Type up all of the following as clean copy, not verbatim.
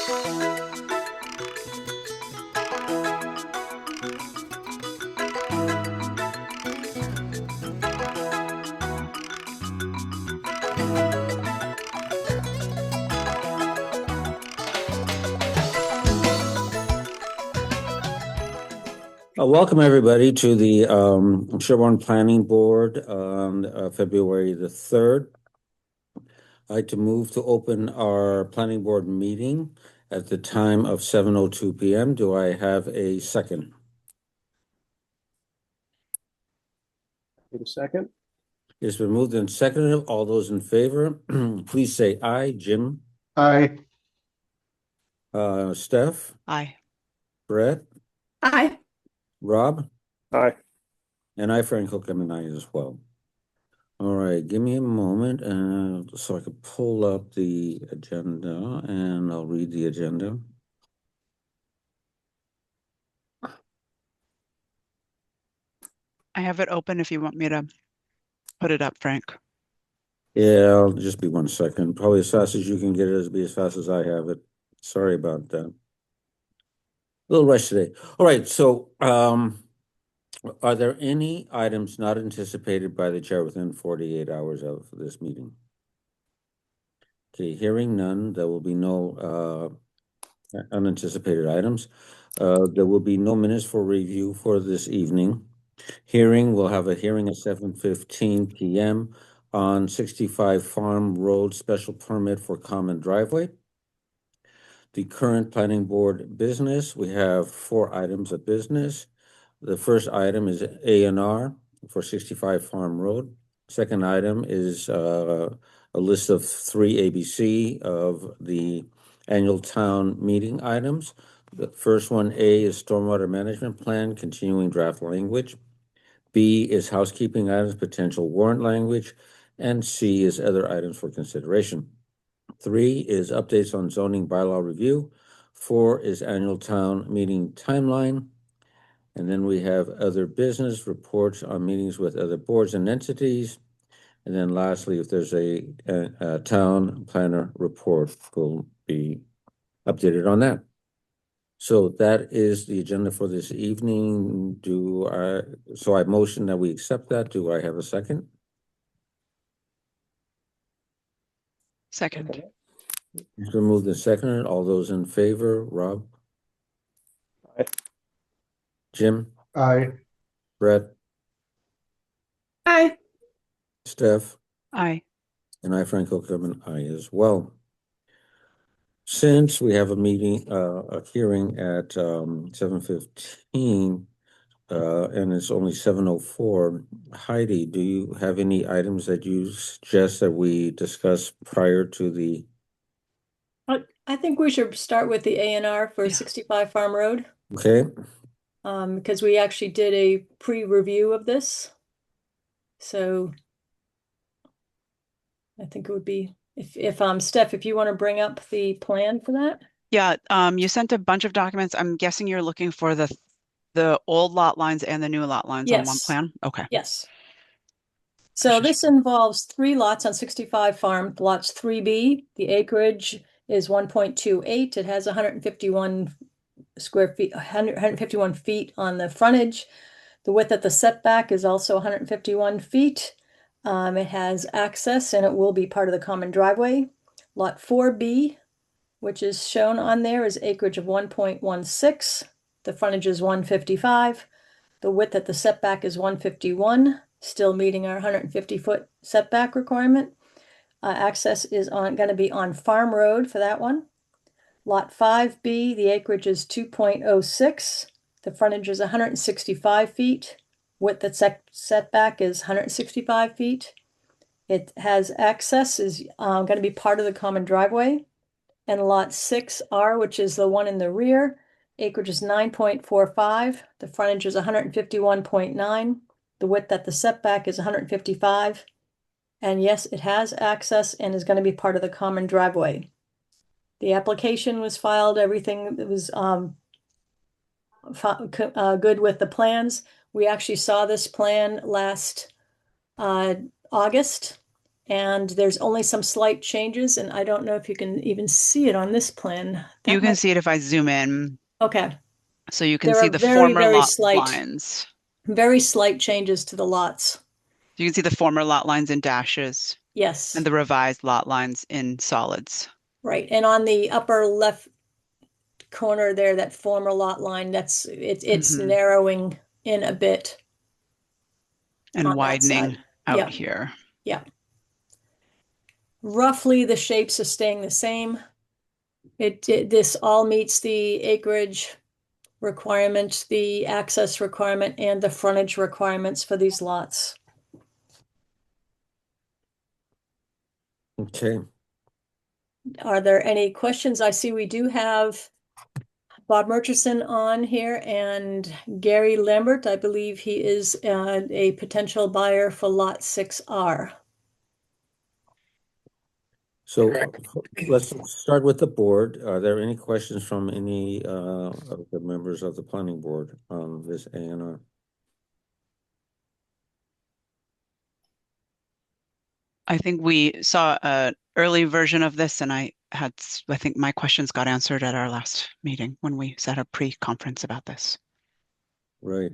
Welcome everybody to the Sherborn Planning Board on February the 3rd. I'd like to move to open our planning board meeting at the time of 7:02 p.m. Do I have a second? Take a second. It's been moved and seconded. All those in favor, please say aye. Jim? Aye. Steph? Aye. Brett? Aye. Rob? Aye. And I, Frank Hook, am an aye as well. All right, give me a moment so I can pull up the agenda and I'll read the agenda. I have it open if you want me to put it up, Frank. Yeah, I'll just be 1 second. Probably as fast as you can get it, be as fast as I have it. Sorry about that. A little rush today. All right, so are there any items not anticipated by the chair within 48 hours of this meeting? Okay, hearing none, there will be no unanticipated items. There will be no minutes for review for this evening. We'll have a hearing at 7:15 p.m. on 65 Farm Road special permit for common driveway. The current planning board business, we have 4 items of business. The first item is A&R for 65 Farm Road. Second item is a list of 3 ABC of the annual town meeting items. The first one, A, is stormwater management plan, continuing draft language. B is housekeeping items, potential warrant language. And C is other items for consideration. 3 is updates on zoning bylaw review. 4 is annual town meeting timeline. And then we have other business reports on meetings with other boards and entities. And then lastly, if there's a town planner report, will be updated on that. So that is the agenda for this evening. So I motion that we accept that. Do I have a second? Second. It's been moved and seconded. All those in favor, Rob? Aye. Jim? Aye. Brett? Aye. Steph? Aye. And I, Frank Hook, am an aye as well. Since we have a meeting, a hearing at 7:15, and it's only 7:04, Heidi, do you have any items that you suggest that we discuss prior to the? I think we should start with the A&R for 65 Farm Road, Okay, because we actually did a pre-review of this. So I think it would be, if Steph, if you want to bring up the plan for that. Yeah, you sent a bunch of documents. I'm guessing you're looking for the old lot lines and the new lot lines on one Yes. plan? Okay. Yes. So this involves 3 lots on 65 Farm, lots 3B. The acreage is 1.28. It has 151 square feet, 151 feet on the frontage. The width of the setback is also 151 feet. It has access and it will be part of the common driveway. Lot 4B, which is shown on there, is acreage of 1.16. The frontage is 155. The width at the setback is 151, still meeting our 150-foot setback requirement. Access is going to be on Farm Road for that one. Lot 5B, the acreage is 2.06. The frontage is 165 feet. Width at setback is 165 feet. It has access, is going to be part of the common driveway. And lot 6R, which is the one in the rear, acreage is 9.45. The frontage is 151.9. The width at the setback is 155. And yes, it has access and is going to be part of the common driveway. The application was filed, everything that was good with the plans. We actually saw this plan last August, And there's only some slight changes, and I don't know if you can even see it on this plan. You That can might- see it if I zoom in. Okay, So you can there see are the very, former very lot slight, lines. very slight changes to the lots. You can see the former lot lines in dashes Yes, and the revised lot lines in solids. right. And on the upper left corner there, that former lot line, it's Mhm. narrowing in a bit And on that widening side. out Yeah. here. Yeah. Roughly the shapes are staying the same. This all meets the acreage requirement, the access requirement, and the frontage requirements for these lots. Okay. Are there any questions? I see we do have Bob Murchison on here and Gary Lambert. I believe he is a potential buyer for Lot 6R. So let's start with the board. Are there any questions from any of the members of the planning board on this A&R? I think we saw an early version of this, and I think my questions got answered at our last meeting when we set a pre-conference about this. Right.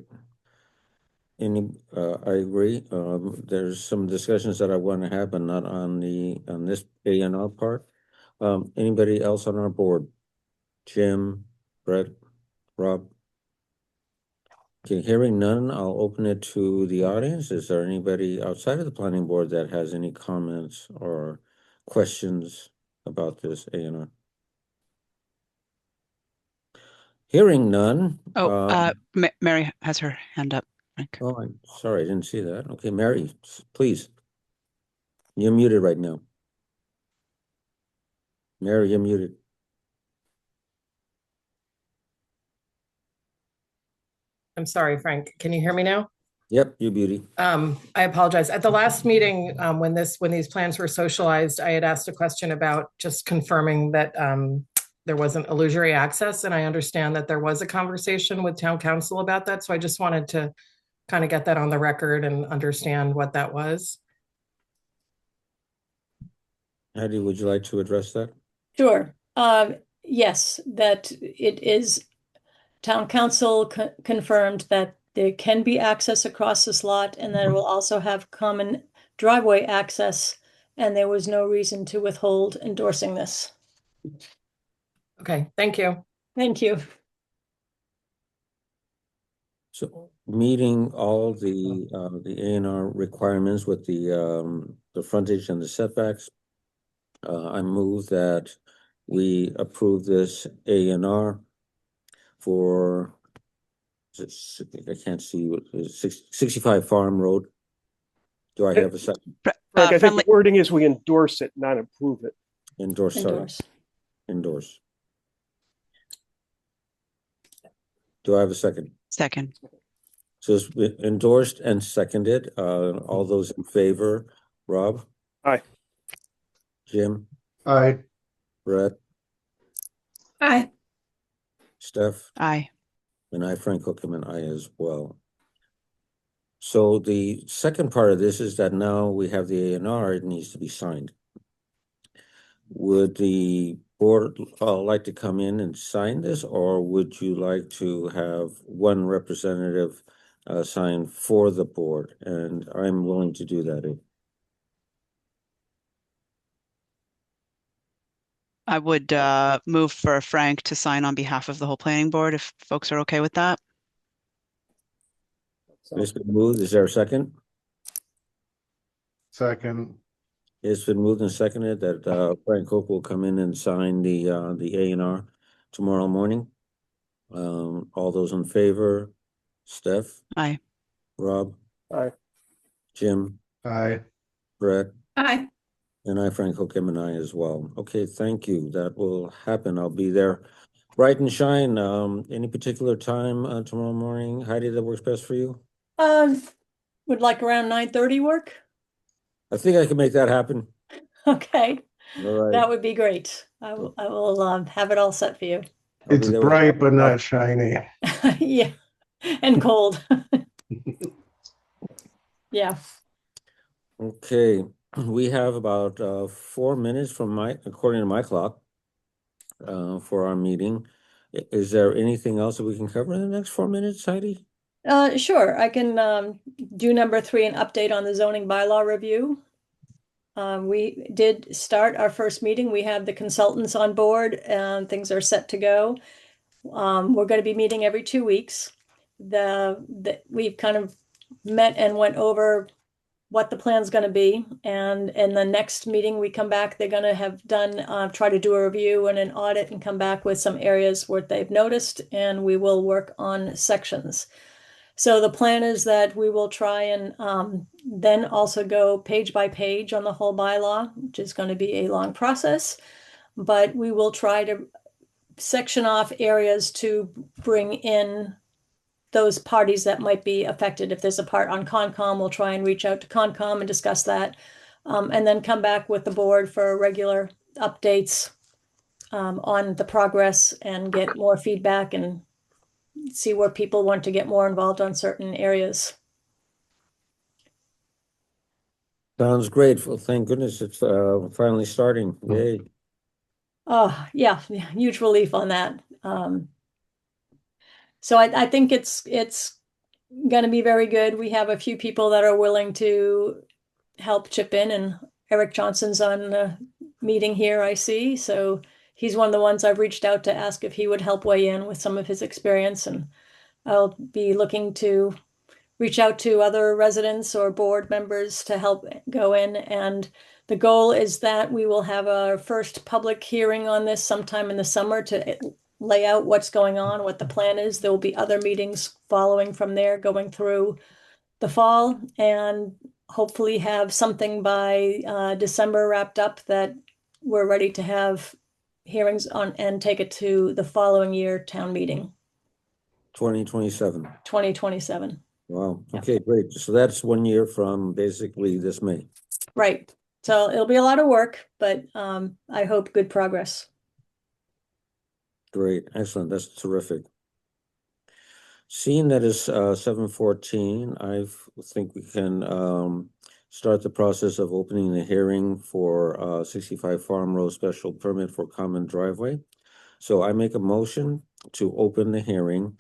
I agree. There's some discussions that I want to have, but not on this A&R part. Anybody else on our board? Jim, Brett, Rob? Okay, hearing none, I'll open it to the audience. Is there anybody outside of the planning board that has any comments or questions about this A&R? Hearing none. Mary has her hand up. Frank. Oh, I'm sorry, I didn't see that. Okay, Mary, please. You're muted right now. Mary, you're muted. I'm sorry, Frank. Can you hear me now? Yep, you beauty. I apologize. At the last meeting, when these plans were socialized, I had asked a question about just confirming that there wasn't illusory access, and I understand that there was a conversation with town council about that. So I just wanted to kind of get that on the record and understand what that was. Hattie, would you like to address that? Sure. Yes, that it is, town council confirmed that there can be access across this lot and that it will also have common driveway access, and there was no reason to withhold endorsing this. Okay, thank you. Thank you. So meeting all the A&R requirements with the frontage and the setbacks, I move that we approve this A&R for, I can't see what it is, 65 Farm Road. Do I have a second? Frank, I think Friendly, the wording is we endorse it, not approve it. Endorse, sorry, Endorse. endorse. Do I have a second? second. So it's been endorsed and seconded. All those in favor, Rob? Aye. Jim? Aye. Brett? Aye. Steph? Aye. And I, Frank Hookham, I as well. So the second part of this is that now we have the A&R, it needs to be signed. Would the board like to come in and sign this, or would you like to have one representative sign for the board? And I'm willing to do that. I would move for Frank to sign on behalf of the whole planning board if folks are okay with that. It's been moved. Is there a second? Second. It's been moved and seconded that Frank Cook will come in and sign the A&R tomorrow morning. All those in favor? Steph? Aye. Rob? Aye. Jim? Aye. Brett? Aye. And I, Frank Hookham, and I as well. Okay, thank you. That will happen. I'll be there bright and shine. Any particular time tomorrow morning, Heidi, that works best for you? Would like around 9:30 work? I think I can make that happen. Okay, All right. that would be great. I will have it all set for you. I'll It's be there with- bright but not shiny. Yeah, and cold. Yeah. Okay, we have about 4 minutes according to my clock, for our meeting. Is there anything else that we can cover in the next 4 minutes, Heidi? Sure, I can do number 3, an update on the zoning bylaw review. We did start our first meeting. We have the consultants on board and things are set to go. We're going to be meeting every 2 weeks. We've kind of met and went over what the plan's going to be. And in the next meeting, we come back, they're going to have done, try to do a review and an audit and come back with some areas where they've noticed, and we will work on sections. So the plan is that we will try and then also go page by page on the whole bylaw, which is going to be a long process. But we will try to section off areas to bring in those parties that might be affected. If there's a part on Concom, we'll try and reach out to Concom and discuss that. And then come back with the board for regular updates on the progress and get more feedback and see where people want to get more involved on certain areas. Sounds great. Well, thank goodness it's finally starting. Yay. Oh, yeah, huge relief on that. So I think it's going to be very good. We have a few people that are willing to help chip in, and Eric Johnson's on the meeting here, I see. So he's one of the ones I've reached out to ask if he would help weigh in with some of his experience, and I'll be looking to reach out to other residents or board members to help go in. And the goal is that we will have our first public hearing on this sometime in the summer to lay out what's going on, what the plan is. There will be other meetings following from there, going through the fall, and hopefully have something by December wrapped up that we're ready to have hearings on and take it to the following year town meeting, 2027. 2027. Wow. Yeah. Okay, great. So that's 1 year from basically this May. Right. So it'll be a lot of work, but I hope good progress. Great. Excellent. That's terrific. Seeing that it's 7:14, I think we can start the process of opening the hearing for 65 Farm Road special permit for common driveway. So I make a motion to open the hearing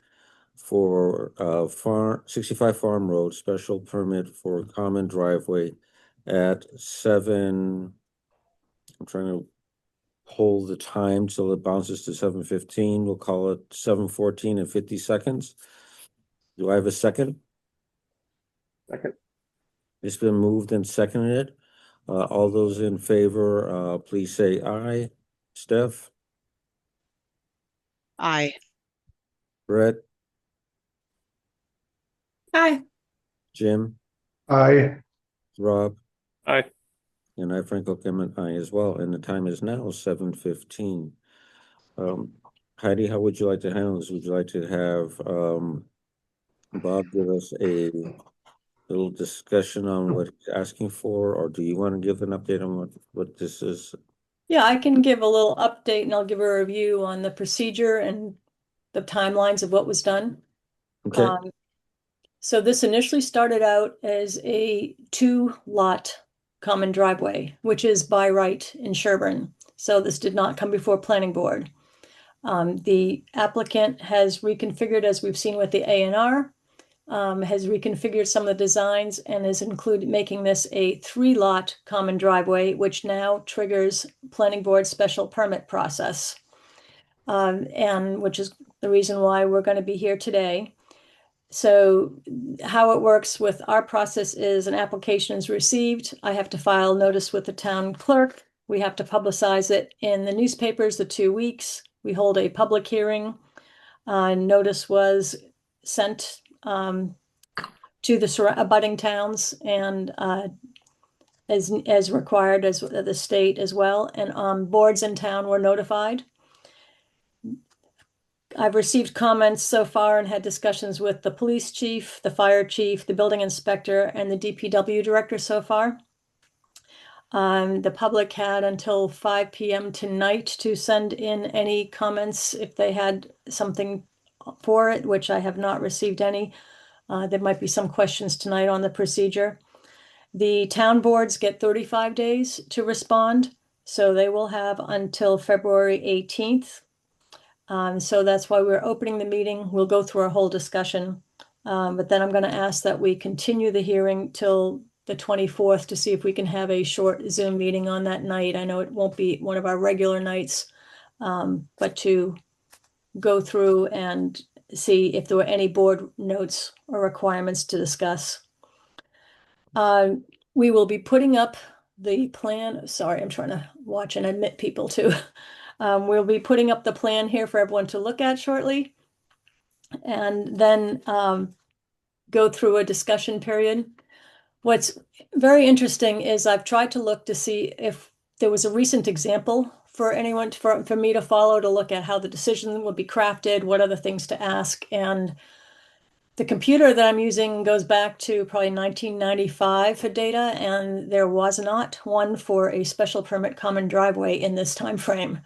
for 65 Farm Road special permit for common driveway at 7. I'm trying to hold the time till it bounces to 7:15. We'll call it 7:14 and 50 seconds. Do I have a second? Second. It's been moved and seconded. All those in favor, please say aye. Steph, Aye. Brett, Hi. Jim, Aye. Rob, Aye. and I, Frank O'Connor, aye as well. And the time is now 7:15. Heidi, how would you like to handle this? Would you like to have Bob give us a little discussion on what he's asking for, or do you want to give an update on what this is? Yeah, I can give a little update and I'll give a review on the procedure and the timelines of what was done. Okay, So this initially started out as a 2-lot common driveway, which is by right in Sherborn. So this did not come before planning board. The applicant has reconfigured, as we've seen with the A&R, has reconfigured some of the designs and has included making this a 3-lot common driveway, which now triggers planning board special permit process. And which is the reason why we're going to be here today. So how it works with our process is an application is received. I have to file notice with the town clerk. We have to publicize it in the newspapers the 2 weeks. We hold a public hearing. Notice was sent to the abutting towns and as required as the state as well. And boards in town were notified. I've received comments so far and had discussions with the police chief, the fire chief, the building inspector, and the DPW director so far. The public had until 5 p.m. tonight to send in any comments if they had something for it, which I have not received any. There might be some questions tonight on the procedure. The town boards get 35 days to respond, so they will have until February 18th. So that's why we're opening the meeting. We'll go through our whole discussion. But then I'm going to ask that we continue the hearing till the 24th to see if we can have a short Zoom meeting on that night. I know it won't be one of our regular nights, but to go through and see if there were any board notes or requirements to discuss. We will be putting up the plan. Sorry, I'm trying to watch and admit people too. We'll be putting up the plan here for everyone to look at shortly. And then go through a discussion period. What's very interesting is I've tried to look to see if there was a recent example for anyone, for me to follow, to look at how the decision would be crafted, what other things to ask. And the computer that I'm using goes back to probably 1995 for data, and there was not one for a special permit common driveway in this time frame.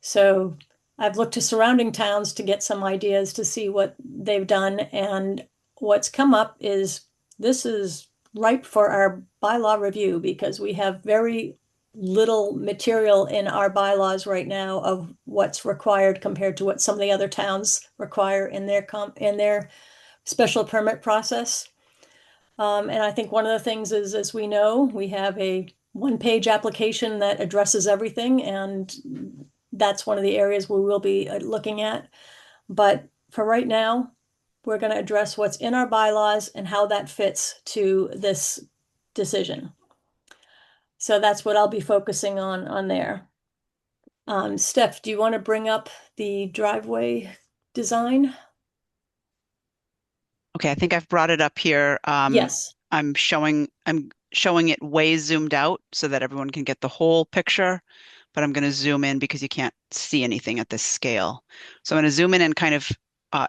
So I've looked to surrounding towns to get some ideas to see what they've done, and what's come up is this is ripe for our bylaw review because we have very little material in our bylaws right now of what's required compared to what some of the other towns require in their special permit process. And I think one of the things is, as we know, we have a one-page application that addresses everything, and that's one of the areas we will be looking at. But for right now, we're going to address what's in our bylaws and how that fits to this decision. So that's what I'll be focusing on there. Steph, do you want to bring up the driveway design? Okay, I think I've brought it up here. Yes. I'm showing it way zoomed out so that everyone can get the whole picture, but I'm going to zoom in because you can't see anything at this scale. So I'm going to zoom in and kind of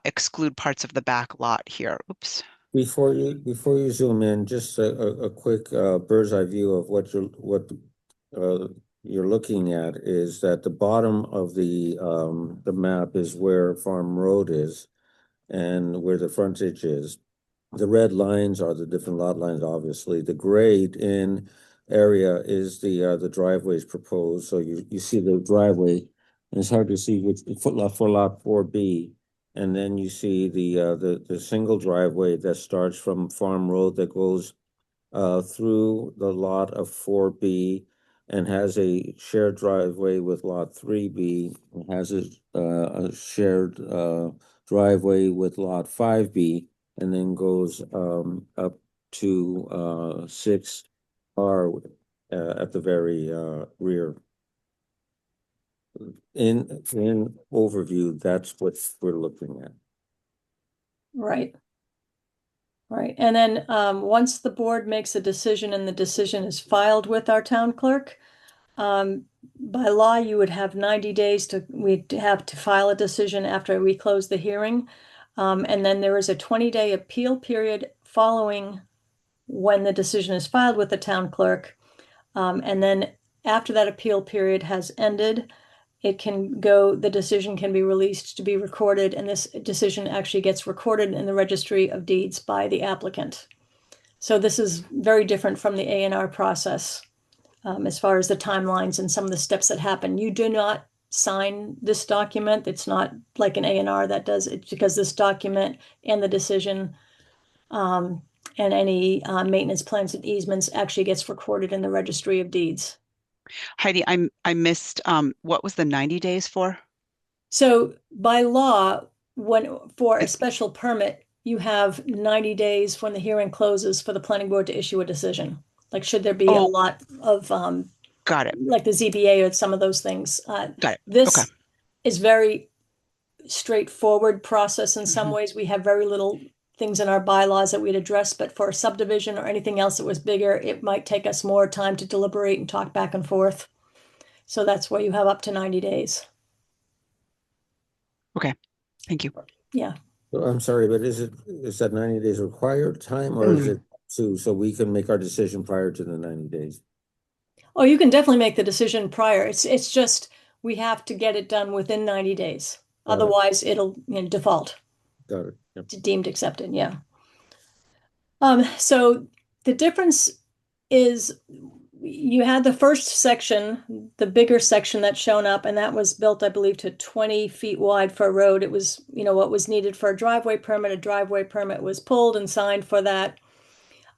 exclude parts of the back lot here. Oops. Before you zoom in, just a quick bird's eye view of what you're looking at is that the bottom of the map is where Farm Road is and where the frontage is. The red lines are the different lot lines, obviously. The grayed in area is the driveways proposed. So you see the driveway, and it's hard to see which for lot 4B. And then you see the single driveway that starts from Farm Road that goes through the lot of 4B and has a shared driveway with lot 3B. It has a shared driveway with lot 5B, and then goes up to 6R at the very rear. In overview, that's what we're looking at. Right. Right. And then once the board makes a decision and the decision is filed with our town clerk, by law, you would have 90 days we'd have to file a decision after we close the hearing. And then there is a 20-day appeal period following when the decision is filed with the town clerk. And then after that appeal period has ended, the decision can be released to be recorded, and this decision actually gets recorded in the registry of deeds by the applicant. So this is very different from the A&R process as far as the timelines and some of the steps that happen. You do not sign this document. It's not like an A&R that does it, because this document and the decision and any maintenance plans and easements actually gets recorded in the registry of deeds. Heidi, I missed what was the 90 days for? So by law, for a special permit, you have 90 days when the hearing closes for the planning board to issue a decision. Like, should there be a lot of got it. like the ZBA or some of those things. Got it. This Okay. is very straightforward process in some ways. We have very little things in our bylaws that we'd address, but for a subdivision or anything else that was bigger, it might take us more time to deliberate and talk back and forth. So that's why you have up to 90 days. Okay. Thank you. Yeah. I'm sorry, but is that 90 days required time, or is it so we can make our decision prior to the 90 days? Oh, you can definitely make the decision prior. It's just we have to get it done within 90 days. Otherwise, it'll default. Got it. Yep. Deemed accepted, yeah. So the difference is you had the first section, the bigger section that's shown up, and that was built, I believe, to 20 feet wide for a road. It was, what was needed for a driveway permit. A driveway permit was pulled and signed for that.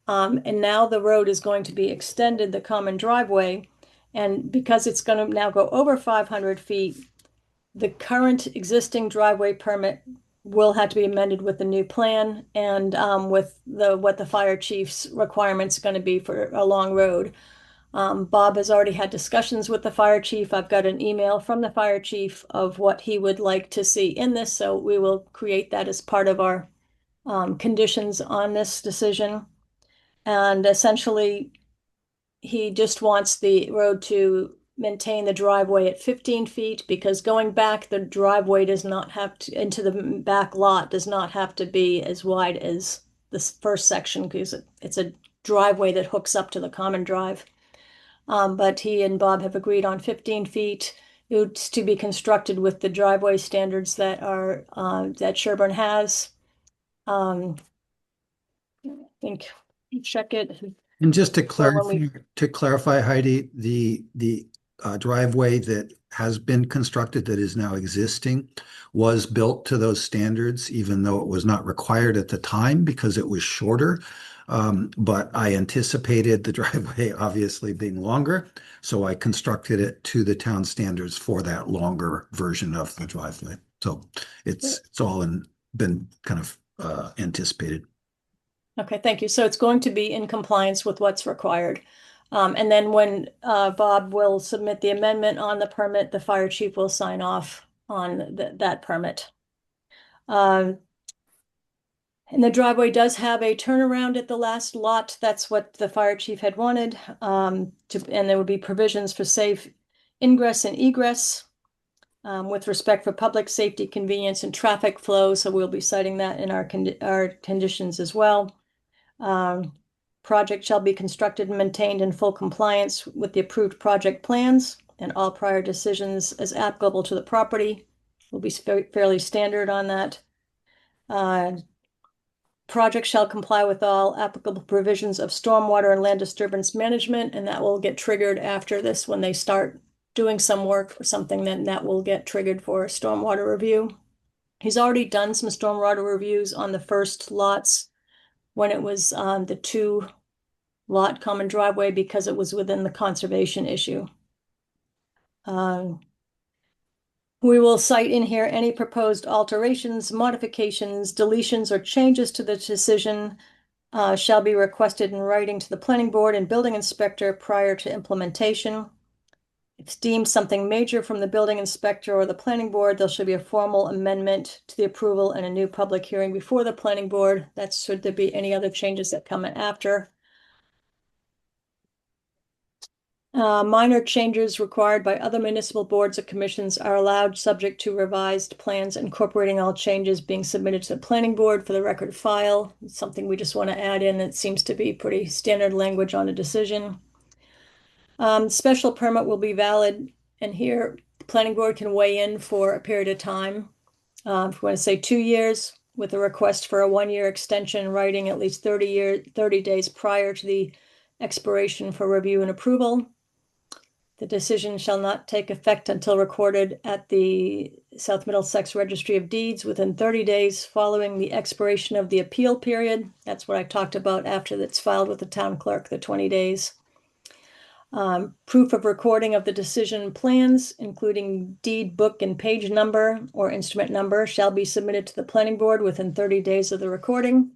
And now the road is going to be extended, the common driveway. And because it's going to now go over 500 feet, the current existing driveway permit will have to be amended with the new plan and with what the fire chief's requirements are going to be for a long road. Bob has already had discussions with the fire chief. I've got an email from the fire chief of what he would like to see in this, so we will create that as part of our conditions on this decision. And essentially, he just wants the road to maintain the driveway at 15 feet, because going back, the driveway does not have to, into the back lot does not have to be as wide as this first section, because it's a driveway that hooks up to the common drive. But he and Bob have agreed on 15 feet. It's to be constructed with the driveway standards that are that Sherborn has. I think check it. And just to So when clarify, Heidi, the driveway that has been constructed that is now existing was built to those standards, even though it was not required at the time because it was shorter. But I anticipated the driveway obviously being longer, so I constructed it to the town standards for that longer version of the driveway. So it's all been kind of anticipated. Okay, thank you. So it's going to be in compliance with what's required. And then when Bob will submit the amendment on the permit, the fire chief will sign off on that permit. And the driveway does have a turnaround at the last lot. That's what the fire chief had wanted. And there would be provisions for safe ingress and egress with respect for public safety, convenience, and traffic flow. So we'll be citing that in our conditions as well. Project shall be constructed and maintained in full compliance with the approved project plans, and all prior decisions as applicable to the property will be fairly standard on that. Project shall comply with all applicable provisions of stormwater and land disturbance management, and that will get triggered after this when they start doing some work or something, then that will get triggered for a stormwater review. He's already done some stormwater reviews on the first lots when it was the 2-lot common driveway, because it was within the conservation issue. We will cite in here any proposed alterations, modifications, deletions, or changes to the decision shall be requested in writing to the planning board and building inspector prior to implementation. If it's deemed something major from the building inspector or the planning board, there should be a formal amendment to the approval and a new public hearing before the planning board. That's should there be any other changes that come after. Minor changes required by other municipal boards or commissions are allowed, subject to revised plans incorporating all changes being submitted to the planning board for the record file. It's something we just want to add in. It seems to be pretty standard language on a decision. Special permit will be valid, and here the planning board can weigh in for a period of time. If we want to say 2 years, with a request for a 1-year extension in writing at least 30 days prior to the expiration for review and approval. The decision shall not take effect until recorded at the South Middlesex Registry of Deeds within 30 days following the expiration of the appeal period. That's what I talked about after it's filed with the town clerk, the 20 days. Proof of recording of the decision plans, including deed, book, and page number or instrument number, shall be submitted to the planning board within 30 days of the recording.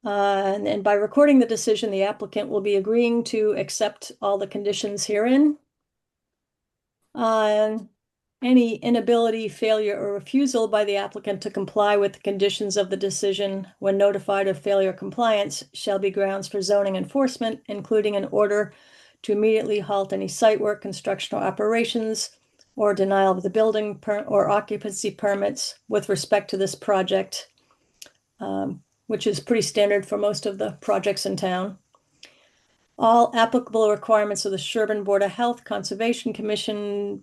And by recording the decision, the applicant will be agreeing to accept all the conditions herein. Any inability, failure, or refusal by the applicant to comply with the conditions of the decision when notified of failure compliance shall be grounds for zoning enforcement, including an order to immediately halt any site work, construction, or operations, or denial of the building or occupancy permits with respect to this project, which is pretty standard for most of the projects in town. All applicable requirements of the Sherborn Board of Health, Conservation Commission,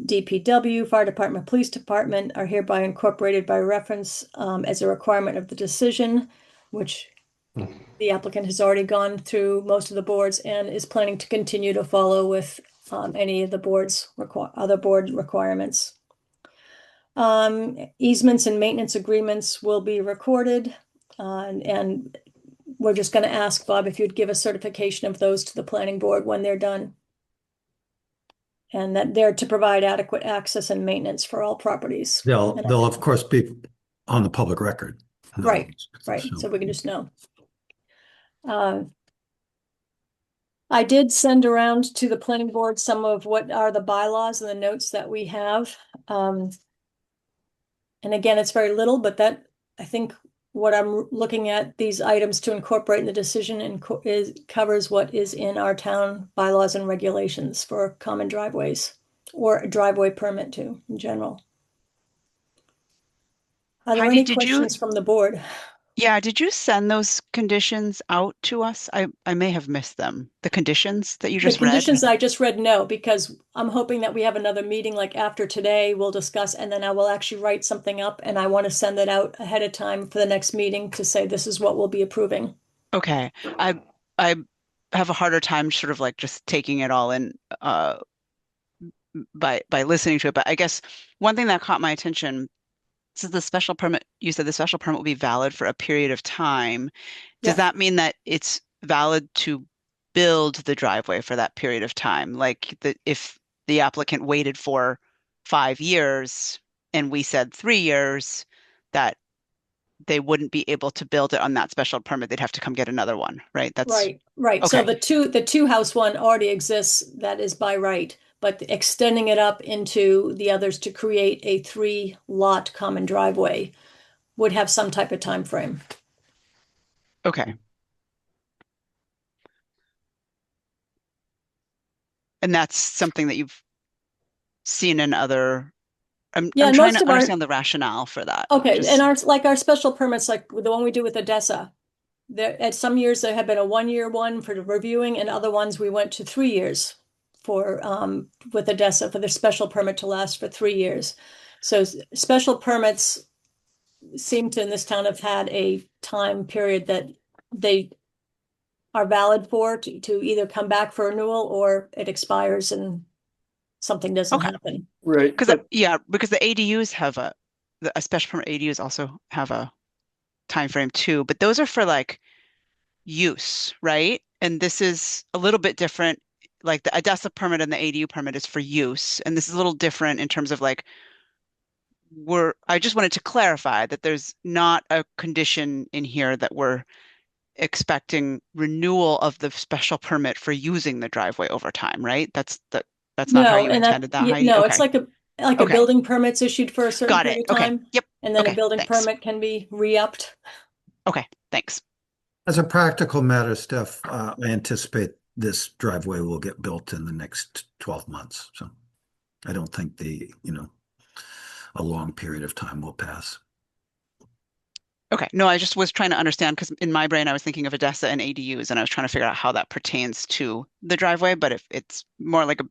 DPW, Fire Department, Police Department are hereby incorporated by reference as a requirement of the decision, which The applicant has already gone through most of the boards and is planning to continue to follow with any of the other board requirements. Easements and maintenance agreements will be recorded, and we're just going to ask Bob if you'd give a certification of those to the planning board when they're done. And that they're to provide adequate access and maintenance for all properties. They'll of course be on the public record. Right, right. So we can just know. I did send around to the planning board some of what are the bylaws and the notes that we have. And again, it's very little, but that, I think what I'm looking at these items to incorporate in the decision covers what is in our town bylaws and regulations for common driveways or a driveway permit too, in general. Are there Heidi, any questions from the board? Yeah, did you send those conditions out to us? I may have missed them. The conditions that you just The read? conditions I just read, no, because I'm hoping that we have another meeting like after today, we'll discuss, and then I will actually write something up and I want to send it out ahead of time for the next meeting to say this is what we'll be approving. Okay. I have a harder time sort of like just taking it all in by listening to it. But I guess one thing that caught my attention is the special permit, you said the special permit will be valid for a period of time. Does Yeah. that mean that it's valid to build the driveway for that period of time? Like if the applicant waited for 5 years and we said 3 years, that they wouldn't be able to build it on that special permit. They'd have to come get another one, right? That's right. So okay. the two house one already exists, that is by right, but extending it up into the others to create a 3-lot common driveway would have some type of time frame. Okay. And that's something that you've seen in other. I'm trying most to of our understand the rationale for that. Okay, and our special permits, like the one we do with Odessa, there at some years there have been a 1-year one for the reviewing, and other ones we went to 3 years for with Odessa for the special permit to last for 3 years. So special permits seem to in this town have had a time period that they are valid for to either come back for renewal or it expires and something doesn't Okay. happen. Right. Because because the ADUs have a special permit ADUs also have a time frame too, but those are for like use, right? And this is a little bit different. Like the ADESA permit and the ADU permit is for use, and this is a little different in terms of like I just wanted to clarify that there's not a condition in here that we're expecting renewal of the special permit for using the driveway over time, right? That's not how No, you and intended that, Heidi? no, Okay. it's like a Okay. building permit's issued for a certain Got it. period of Okay. time. Yep. And then a Okay. building Thanks. permit can be re-upped. Okay. Thanks. As a practical matter, Steph, I anticipate this driveway will get built in the next 12 months. So I don't think a long period of time will pass. Okay. No, I just was trying to understand because in my brain I was thinking of ADESA and ADUs and I was trying to figure out how that pertains to the driveway, but if it's more like a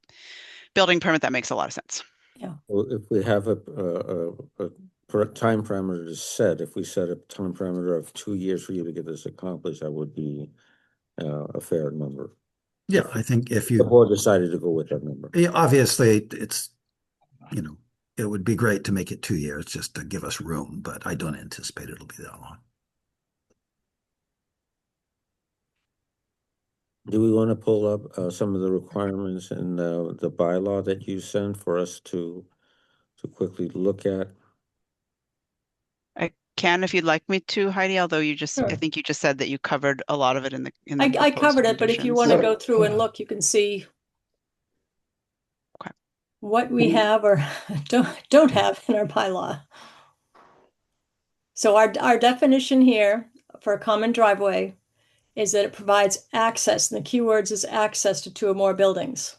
building permit, that makes a lot of sense. Yeah. Well, if we have a time parameter to set, if we set a time parameter of 2 years for you to get this accomplished, that would be a fair number. Yeah, I think if The you, board decided to go with that number. obviously it's, it would be great to make it 2 years just to give us room, but I don't anticipate it'll be that long. Do we want to pull up some of the requirements in the bylaw that you sent for us to quickly look at? I can if you'd like me to, Heidi, although I Sure. think you just said that you covered a lot of it in the I proposed covered it, but if you want to conditions. go through and look, you can see Okay. what we have or don't have in our bylaw. So our definition here for a common driveway is that it provides access, and the key words is access to 2 or more buildings.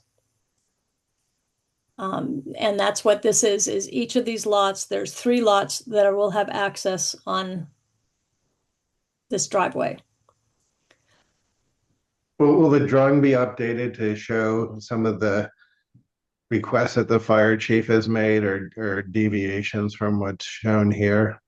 And that's what this is each of these lots, there's 3 lots that will have access on this driveway. Will the drawing be updated to show some of the requests that the fire chief has made or deviations from what's shown here?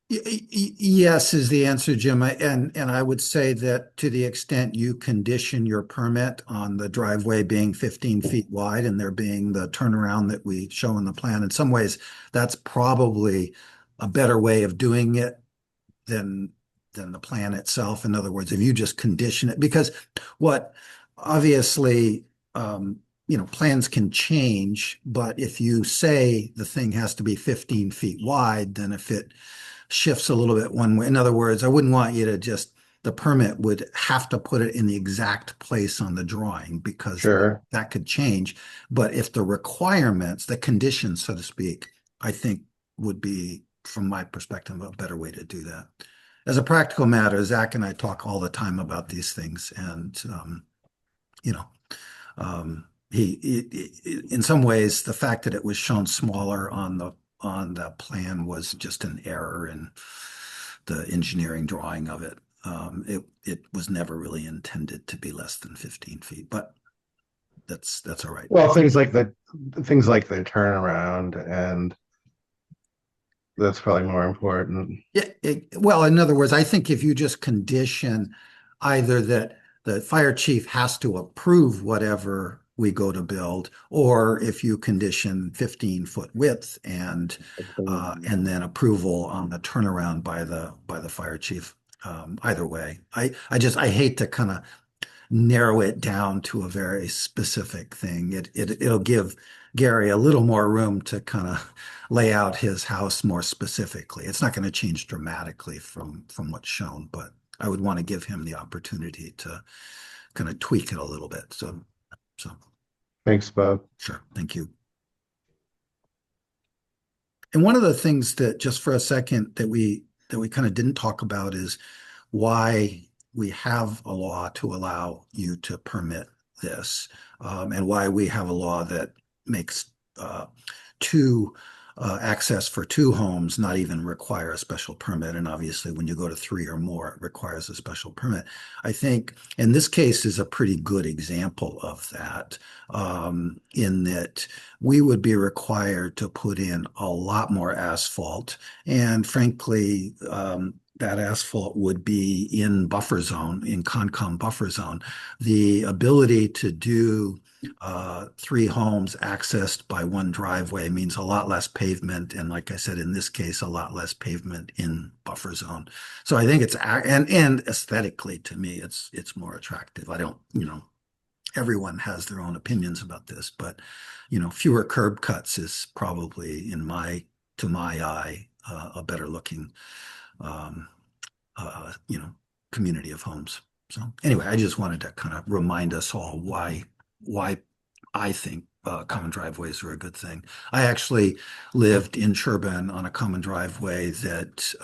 Yes, is the answer, Jim. And I would say that to the extent you condition your permit on the driveway being 15 feet wide and there being the turnaround that we show in the plan, in some ways, that's probably a better way of doing it than the plan itself. In other words, if you just condition it, because what obviously plans can change, but if you say the thing has to be 15 feet wide, then if it shifts a little bit one way, in other words, I wouldn't want you to just the permit would have to put it in the exact place on the drawing because Sure. that could change. But if the requirements, the conditions, so to speak, I think would be, from my perspective, a better way to do that. As a practical matter, Zach and I talk all the time about these things, and you know, in some ways, the fact that it was shown smaller on the plan was just an error in the engineering drawing of it. It was never really intended to be less than 15 feet, but that's all right. Well, things like the turnaround, and that's probably more important. Yeah, well, in other words, I think if you just condition either that the fire chief has to approve whatever we go to build, or if you condition 15-foot width and then approval on the turnaround by the fire chief. Either way, I hate to kind of narrow it down to a very specific thing. It'll give Gary a little more room to kind of lay out his house more specifically. It's not going to change dramatically from what's shown, but I would want to give him the opportunity to kind of tweak it a little bit. So Thanks, Bob. sure, thank you. And one of the things that, just for a second, that we kind of didn't talk about is why we have a law to allow you to permit this, and why we have a law that makes access for two homes not even require a special permit. And obviously, when you go to three or more, it requires a special permit. I think in this case is a pretty good example of that, in that we would be required to put in a lot more asphalt. And frankly, that asphalt would be in buffer zone, in Concom buffer zone. The ability to do three homes accessed by one driveway means a lot less pavement. And like I said, in this case, a lot less pavement in buffer zone. So I think and aesthetically to me, it's more attractive. I don't, everyone has their own opinions about this, but fewer curb cuts is probably to my eye, a better looking community of homes. So anyway, I just wanted to kind of remind us all why I think common driveways are a good thing. I actually lived in Sherborn on a common driveway that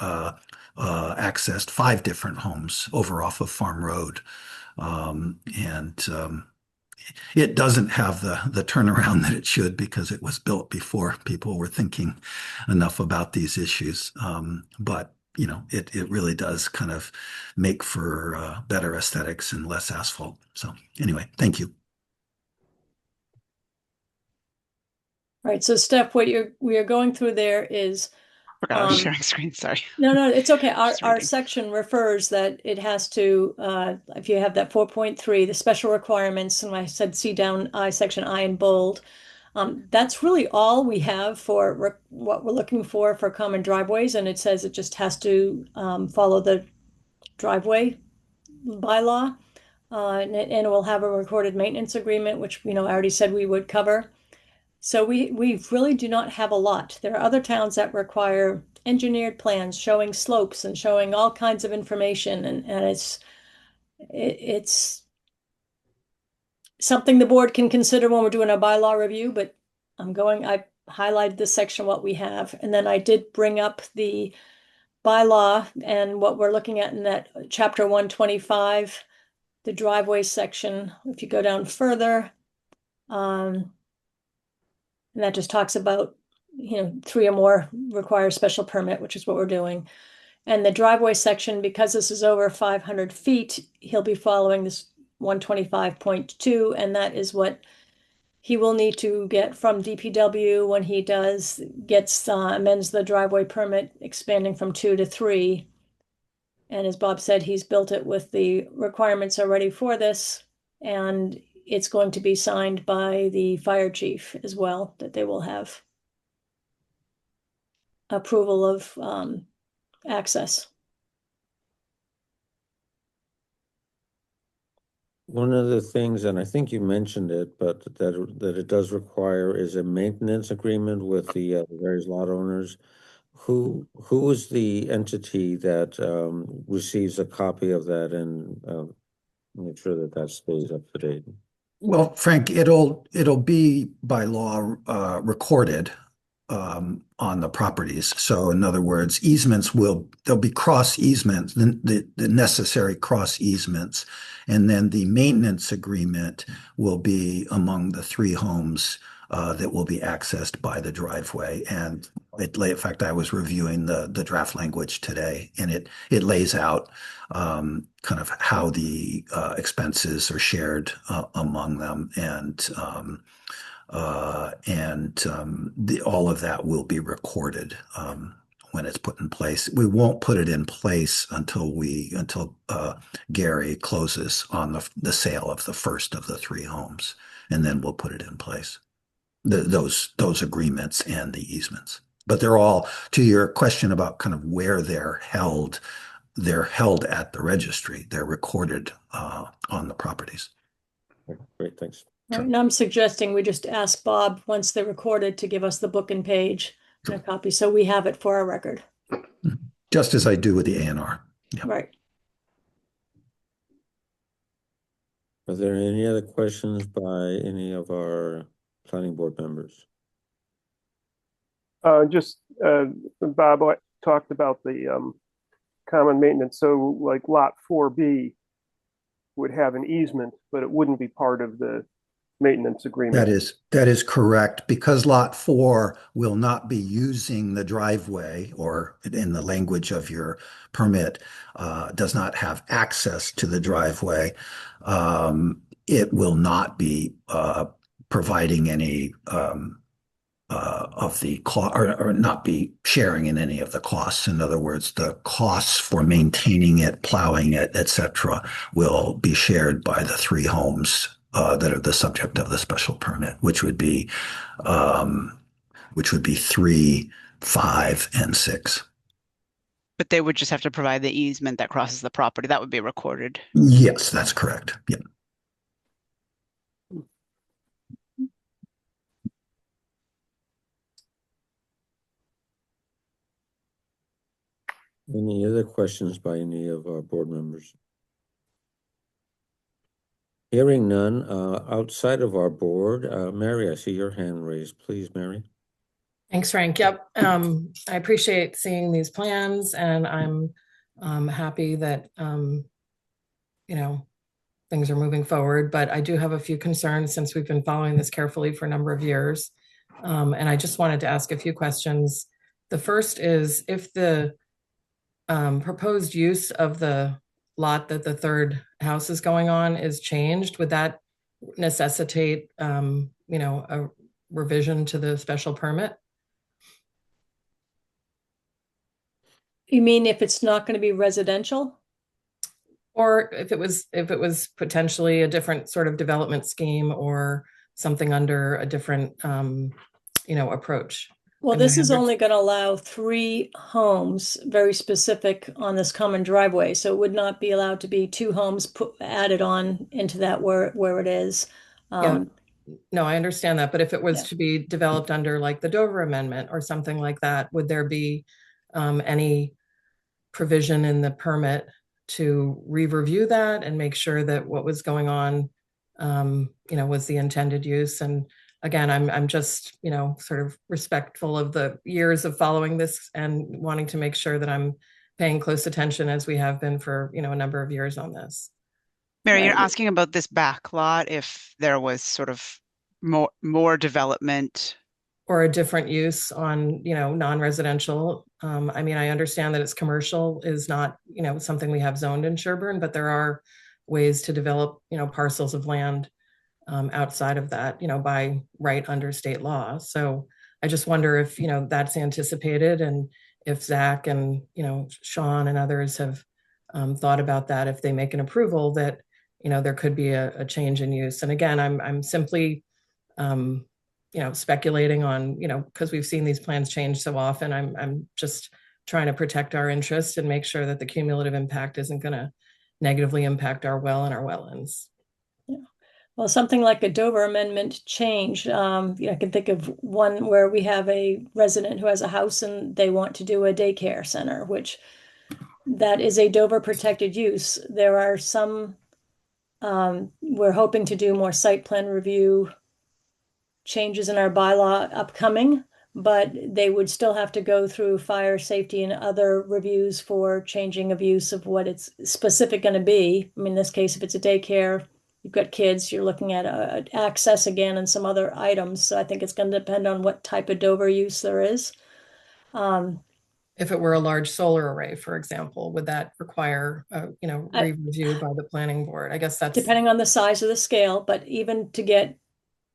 accessed 5 different homes over off of Farm Road. It doesn't have the turnaround that it should because it was built before people were thinking enough about these issues. But it really does kind of make for better aesthetics and less asphalt. So anyway, thank you. All right, so Steph, what we are going through there is Forgot I was sharing screen. Sorry. No, it's okay. Just Our reading. section refers that it has to, if you have that 4.3, the special requirements, and I said see down section I in bold. That's really all we have for what we're looking for common driveways, and it says it just has to follow the driveway bylaw, and it will have a recorded maintenance agreement, which I already said we would cover. So we really do not have a lot. There are other towns that require engineered plans showing slopes and showing all kinds of information, and it's something the board can consider when we're doing a bylaw review, but I highlighted this section, what we have, and then I did bring up the bylaw and what we're looking at in that chapter 125, the driveway section. If you go down further, and that just talks about, 3 or more require special permit, which is what we're doing. And the driveway section, because this is over 500 feet, he'll be following this 125.2, and that is what he will need to get from DPW when he amends the driveway permit, expanding from 2 to 3. And as Bob said, he's built it with the requirements already for this, and it's going to be signed by the fire chief as well, that they will have approval of access. One of the things, and I think you mentioned it, but that it does require is a maintenance agreement with the various lot owners. Who is the entity that receives a copy of that and make sure that that stays up to date? Well, Frank, it'll be by law recorded on the properties. So in other words, there'll be cross easements, the necessary cross easements, and then the maintenance agreement will be among the 3 homes that will be accessed by the driveway. And in fact, I was reviewing the draft language today, and it lays out kind of how the expenses are shared among them, and all of that will be recorded when it's put in place. We won't put it in place until Gary closes on the sale of the first of the 3 homes, and then we'll put it in place. Those agreements and the easements. But they're all, to your question about kind of where they're held at the registry. They're recorded on the properties. Great, thanks. Right, and I'm suggesting we just ask Bob, once they're recorded, to give us the book and page and a copy, so we have it for our record. Just as I do with the A&R. Yeah. Right. Are there any other questions by any of our planning board members? Bob talked about the common maintenance. So like lot 4B would have an easement, but it wouldn't be part of the maintenance agreement. That is correct, because lot 4 will not be using the driveway, or in the language of your permit, does not have access to the driveway. It will not be providing any of the cost, or not be sharing in any of the costs. In other words, the costs for maintaining it, plowing it, etc., will be shared by the 3 homes that are the subject of the special permit, which would be 3, 5, and 6. But they would just have to provide the easement that crosses the property. That would be recorded. Yes, that's correct. Yeah. Any other questions by any of our board members? Hearing none, outside of our board, Mary, I see your hand raised. Please, Mary. Thanks, Frank. Yep. I appreciate seeing these plans, and I'm happy that, things are moving forward, but I do have a few concerns since we've been following this carefully for a number of years. And I just wanted to ask a few questions. The first is, if the proposed use of the lot that the 3rd house is going on is changed, would that necessitate, a revision to the special permit? You mean if it's not going to be residential? Or if it was potentially a different sort of development scheme, or something under a different, approach? Well, this is only going to allow 3 homes, very specific on this common driveway. So it would not be allowed to be 2 homes added on into that where it is. Yeah. No, I understand that. But if it was Yeah. to be developed under like the Dover Amendment or something like that, would there be any provision in the permit to re-review that and make sure that what was going on, was the intended use? And again, I'm just, sort of respectful of the years of following this and wanting to make sure that I'm paying close attention, as we have been for, a number of years on this. Mary, you're asking about this back lot, if there was sort of more development. Or a different use on, non-residential. I understand that it's commercial is not, something we have zoned in Sherborn, but there are ways to develop, parcels of land outside of that, by right under state law. So I just wonder if, that's anticipated, and if Zach and, Sean and others have thought about that, if they make an approval, that, there could be a change in use. And again, I'm simply, speculating on, because we've seen these plans change so often. I'm just trying to protect our interest and make sure that the cumulative impact isn't going to negatively impact our well and our wetlands. Well, something like a Dover amendment change, I can think of one where we have a resident who has a house and they want to do a daycare center, which that is a Dover protected use. There are some, we're hoping to do more site plan review changes in our bylaw upcoming, but they would still have to go through fire safety and other reviews for changing of use of what it's specific going to be. I mean, in this case, if it's a daycare, you've got kids, you're looking at access again and some other items. So I think it's going to depend on what type of Dover use there is. If it were a large solar array, for example, would that require, review by the planning board? I guess that's depending on the size of the scale, but even to get,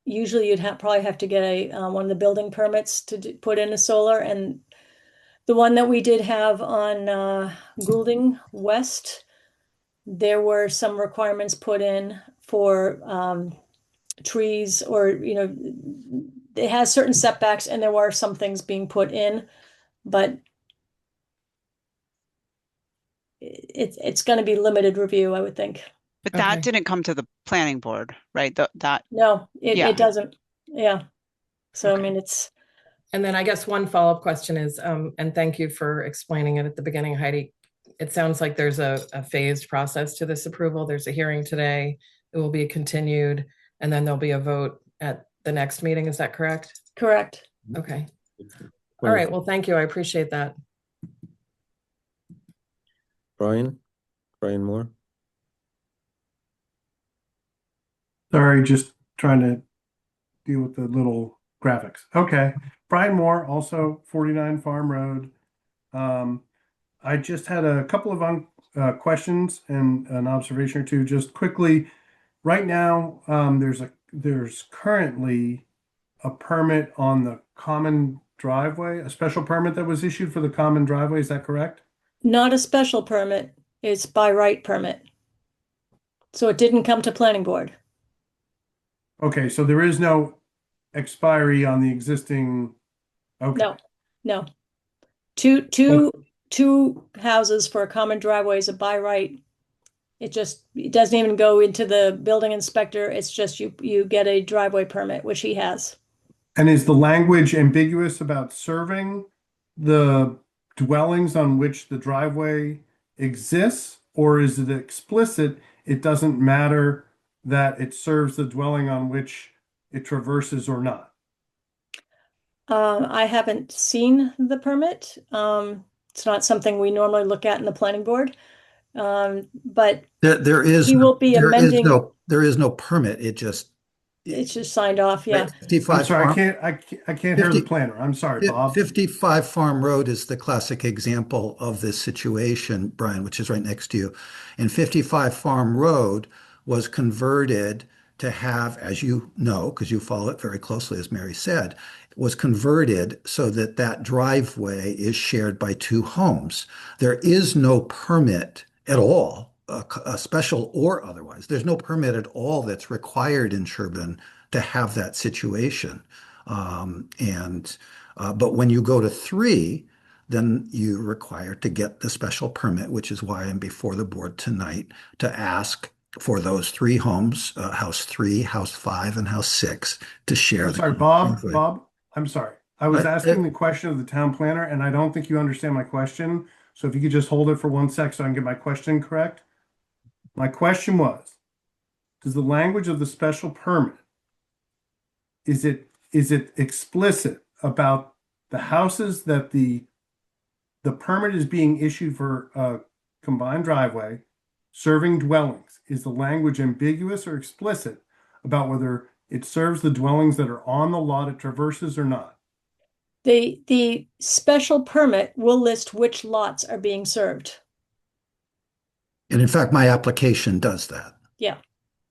usually you'd probably have to get one of the building permits to put in a solar. And the one that we did have on Goulding West, there were some requirements put in for trees, or it has certain setbacks, and there were some things being put in, but it's going to be limited review, I would think. But that Okay. didn't come to the planning board, right? No, Yeah. it doesn't. Yeah. So, Okay. I mean, it's, And then I guess one follow-up question is, and thank you for explaining it at the beginning, Heidi. It sounds like there's a phased process to this approval. There's a hearing today, it will be continued, and then there'll be a vote at the next meeting. Is that correct? correct. Okay. All right. Well, thank you. I appreciate that. Brian Moore. Sorry, just trying to deal with the little graphics. Okay. Brian Moore, also 49 Farm Road. I just had a couple of questions and an observation or two. Just quickly, right now, there's currently a permit on the common driveway, a special permit that was issued for the common driveway. Is that correct? Not a special permit, it's by right permit. So it didn't come to planning board. Okay, so there is no expiry on the existing. Okay. No, no. Two houses for a common driveway is a by right. It doesn't even go into the building inspector. It's just you get a driveway permit, which he has. And is the language ambiguous about serving the dwellings on which the driveway exists, or is it explicit? It doesn't matter that it serves the dwelling on which it traverses or not. I haven't seen the permit. It's not something we normally look at in the planning board. But There is he will be there is amending. there is no permit. It's just signed off, yeah. 55 I'm sorry, Farm- I can't hear the 50 planner. I'm sorry, Bob. 55 Farm Road is the classic example of this situation, Brian, which is right next to you. And 55 Farm Road was converted to have, as you know, because you follow it very closely, as Mary said, was converted so that that driveway is shared by two homes. There is no permit at all, a special or otherwise. There's no permit at all that's required in Sherborn to have that situation. But when you go to 3, then you're required to get the special permit, which is why I'm before the board tonight to ask for those 3 homes, House 3, House 5, and House 6, to share. I'm sorry, Bob, I'm sorry. I was asking the question of the town planner, and I don't think you understand my question. So if you could just hold it for 1 sec so I can get my question correct. My question was, does the language of the special permit, is it explicit about the houses that the permit is being issued for a combined driveway serving dwellings? Is the language ambiguous or explicit about whether it serves the dwellings that are on the lot it traverses or not? The special permit will list which lots are being served. And in fact, my application does that. Yeah.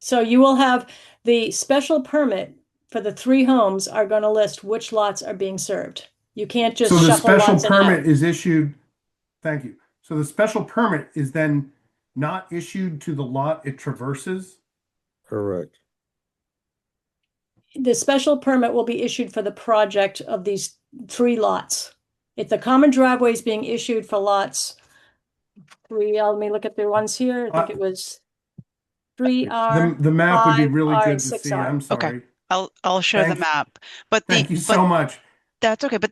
So you will have the special permit for the 3 homes are going to list which lots are being served. You can't just So the shuffle special lots in and out. permit is issued, thank you. So the special permit is then not issued to the lot it traverses? Correct. The special permit will be issued for the project of these 3 lots. If the common driveway is being issued for lots 3, let me look at the ones here. I think it was 3R, The map would be 5R, really and good to see. 6R. I'm Okay. sorry. I'll show the Thank- map, but Thank you so much. that's okay. But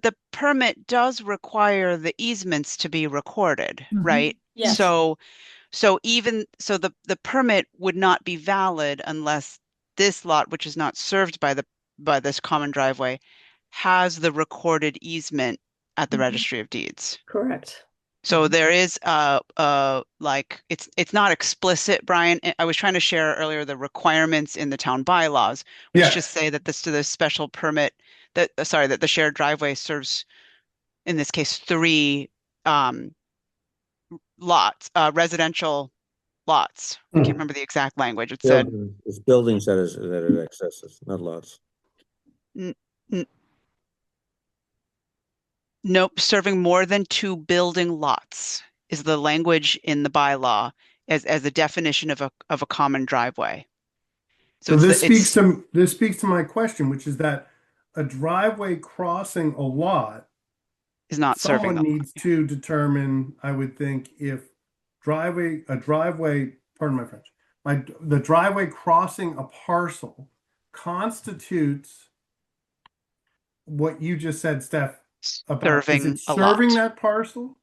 the permit does require the easements to be recorded, right? Yes. So even so the permit would not be valid unless this lot, which is not served by this common driveway, has the recorded easement at the Mhm. Registry of Deeds. Correct. So there is like it's not explicit, Brian. I was trying to share earlier the requirements in the town bylaws, which Yes. just say that the special permit that that the shared driveway serves, in this case, 3 lots, residential lots. I can't remember the exact language. It said It's buildings that it accesses, not lots. n- n- nope, serving more than 2 building lots is the language in the bylaw as a definition of a common driveway. So it's this the, it's speaks to my question, which is that a driveway crossing a lot, is not serving someone needs to determine, I would think, if a driveway, pardon my French, the driveway crossing a parcel constitutes what you just said, Steph, about, is serving it a serving lot. that parcel?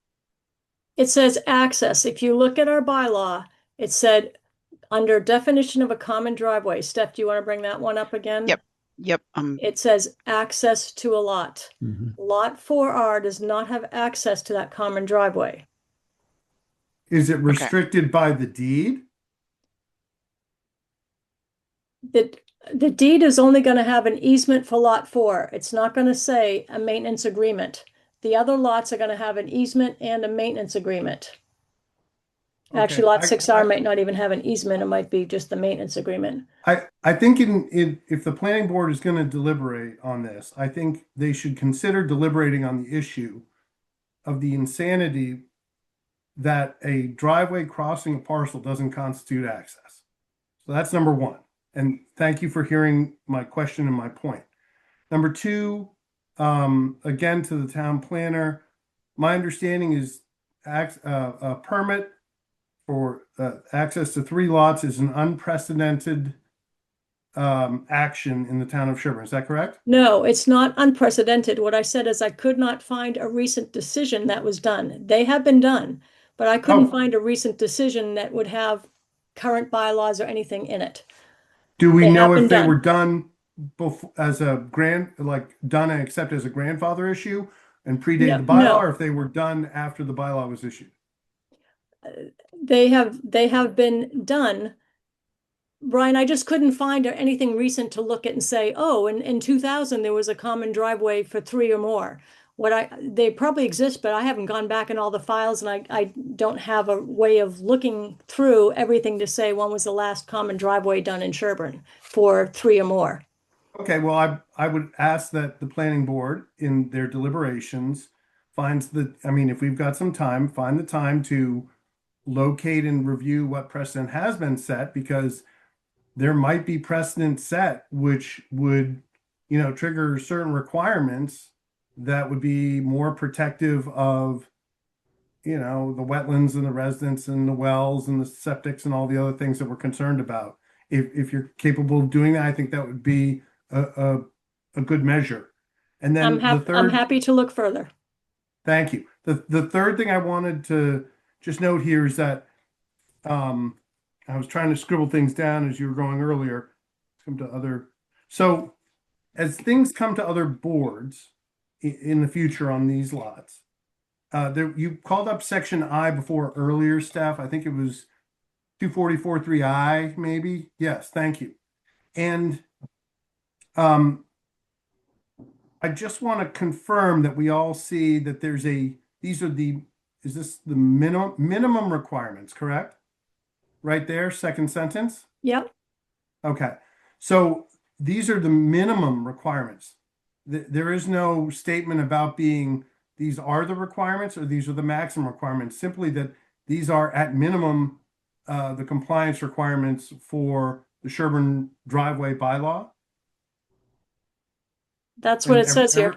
It says access. If you look at our bylaw, it said under definition of a common driveway. Steph, do you want to bring that one up again? Yep. It says access to a lot. Mhm. Lot 4R does not have access to that common driveway. Is it restricted by the deed? The deed is only going to have an easement for lot 4. It's not going to say a maintenance agreement. The other lots are going to have an easement and a maintenance agreement. Actually, Okay, lot 6R might not even have an easement. It might be just the maintenance agreement. I think if the planning board is going to deliberate on this, I think they should consider deliberating on the issue of the insanity that a driveway crossing a parcel doesn't constitute access. So that's number 1. And thank you for hearing my question and my point. Number 2, again, to the town planner, my understanding is a permit for access to 3 lots is an unprecedented action in the town of Sherborn. Is that correct? No, it's not unprecedented. What I said is I could not find a recent decision that was done. They have been done, but I couldn't find a recent decision that would have current bylaws or anything in it. Do we They know have if been they done. were done as a done and accepted as a grandfather issue and predated the bylaw, No. or if they were done after the bylaw was issued? They have been done. Brian, I just couldn't find anything recent to look at and say, oh, in 2000 there was a common driveway for 3 or more. They probably exist, but I haven't gone back in all the files, and I don't have a way of looking through everything to say when was the last common driveway done in Sherborn for 3 or more. Okay, well, I would ask that the planning board in their deliberations finds if we've got some time, find the time to locate and review what precedent has been set, because there might be precedent set which would, trigger certain requirements that would be more protective of, the wetlands and the residents and the wells and the septics and all the other things that we're concerned about. If you're capable of doing that, I think that would be a good measure. And then I'm happy to look further. Thank you. The third thing I wanted to just note here is that I was trying to scribble things down as you were going earlier. So as things come to other boards in the future on these lots, you called up section I before earlier, Steph. I think it was 244.3I, maybe. Yes, thank you. And I just want to confirm that we all see that is this the minimum requirements, correct? right there, second sentence? Yep. Okay. So these are the minimum requirements. There is no statement about being these are the requirements or these are the maximum requirements, simply that these are at minimum the compliance requirements for the Sherburne driveway bylaw. That's what And it says here.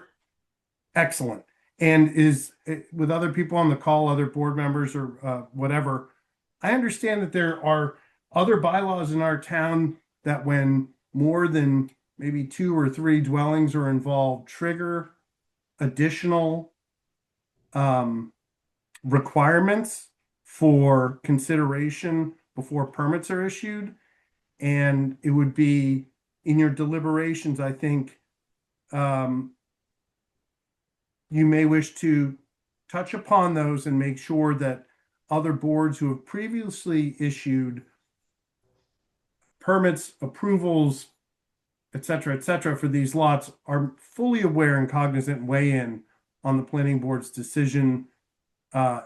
excellent. And is with other people on the call, other board members or whatever, I understand that there are other bylaws in our town that when more than maybe 2 or 3 dwellings are involved, trigger additional requirements for consideration before permits are issued. And it would be in your deliberations, I think, you may wish to touch upon those and make sure that other boards who have previously issued permits, approvals, et cetera, for these lots are fully aware and cognizant and weigh in on the planning board's decision,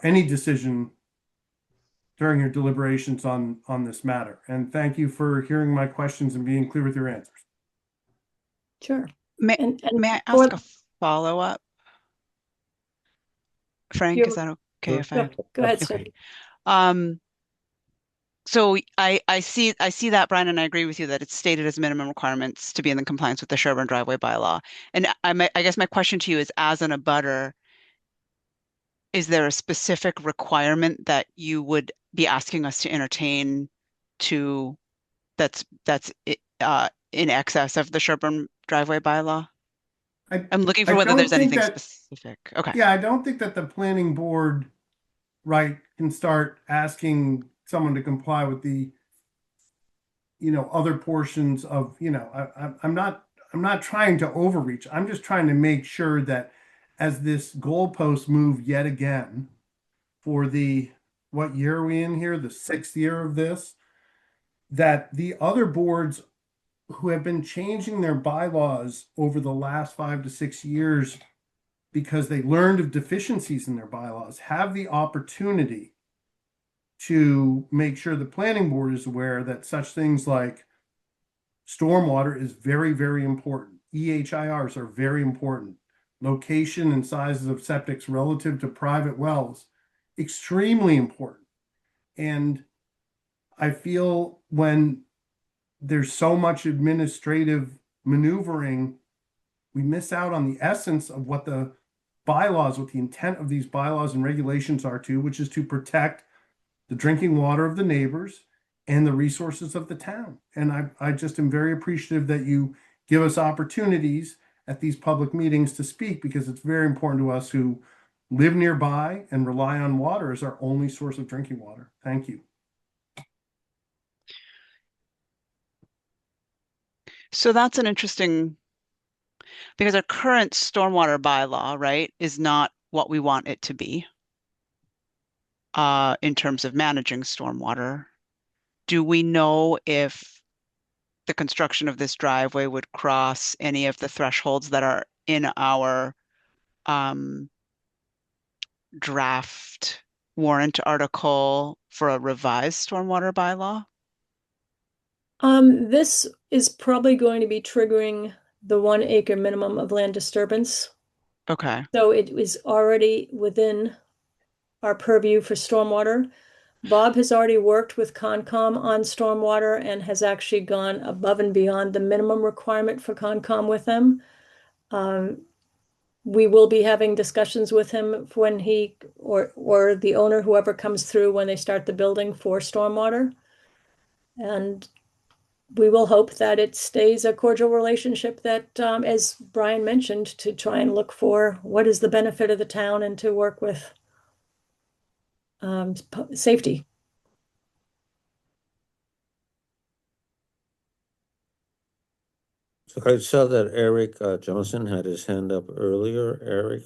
any decision during your deliberations on this matter. And thank you for hearing my questions and being clear with your answers. Sure. May, And may I for- ask a follow-up? Frank, You- is that okay if I? Go ahead, Steve. Okay. So I see that, Brian, and I agree with you that it's stated as minimum requirements to be in the compliance with the Sherburne driveway bylaw. And I guess my question to you is, as an abutter, is there a specific requirement that you would be asking us to entertain to that's in excess of the Sherburne driveway bylaw? I'm looking for I whether don't there's think anything that- specific. Okay. Yeah, I don't think that the planning board, right, can start asking someone to comply with the, other portions of, I'm not trying to overreach. I'm just trying to make sure that as this goalpost move yet again for what year are we in here? The 6th year of this, that the other boards who have been changing their bylaws over the last 5 to 6 years because they learned of deficiencies in their bylaws have the opportunity to make sure the planning board is aware that such things like stormwater is very, very important. EHIRs are very important. Location and sizes of septics relative to private wells, extremely important. And I feel when there's so much administrative maneuvering, we miss out on the essence of what the bylaws, what the intent of these bylaws and regulations are to, which is to protect the drinking water of the neighbors and the resources of the town. And I just am very appreciative that you give us opportunities at these public meetings to speak, because it's very important to us who live nearby and rely on water as our only source of drinking water. Thank you. So that's an interesting, because our current stormwater bylaw, right, is not what we want it to be in terms of managing stormwater. Do we know if the construction of this driveway would cross any of the thresholds that are in our draft warrant article for a revised stormwater bylaw? This is probably going to be triggering the 1 acre minimum of land disturbance. Okay. So it is already within our purview for stormwater. Bob has already worked with Concom on stormwater and has actually gone above and beyond the minimum requirement for Concom with them. We will be having discussions with him when he or the owner, whoever comes through when they start the building for stormwater. And we will hope that it stays a cordial relationship that, as Brian mentioned, to try and look for what is the benefit of the town and to work with safety. So I saw that Eric Johnson had his hand up earlier. Eric,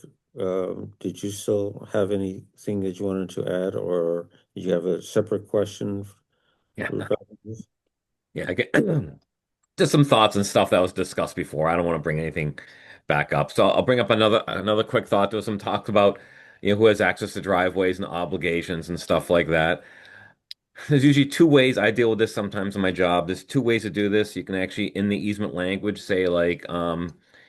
did you still have anything that you wanted to add, or did you have a separate question? Yeah. regarding this? Yeah, I get just some thoughts and stuff that was discussed before. I don't want to bring anything back up. So I'll bring up another quick thought. There was some talk about, who has access to driveways and obligations and stuff like that. There's usually two ways I deal with this sometimes in my job. There's two ways to do this. You can actually, in the easement language, say like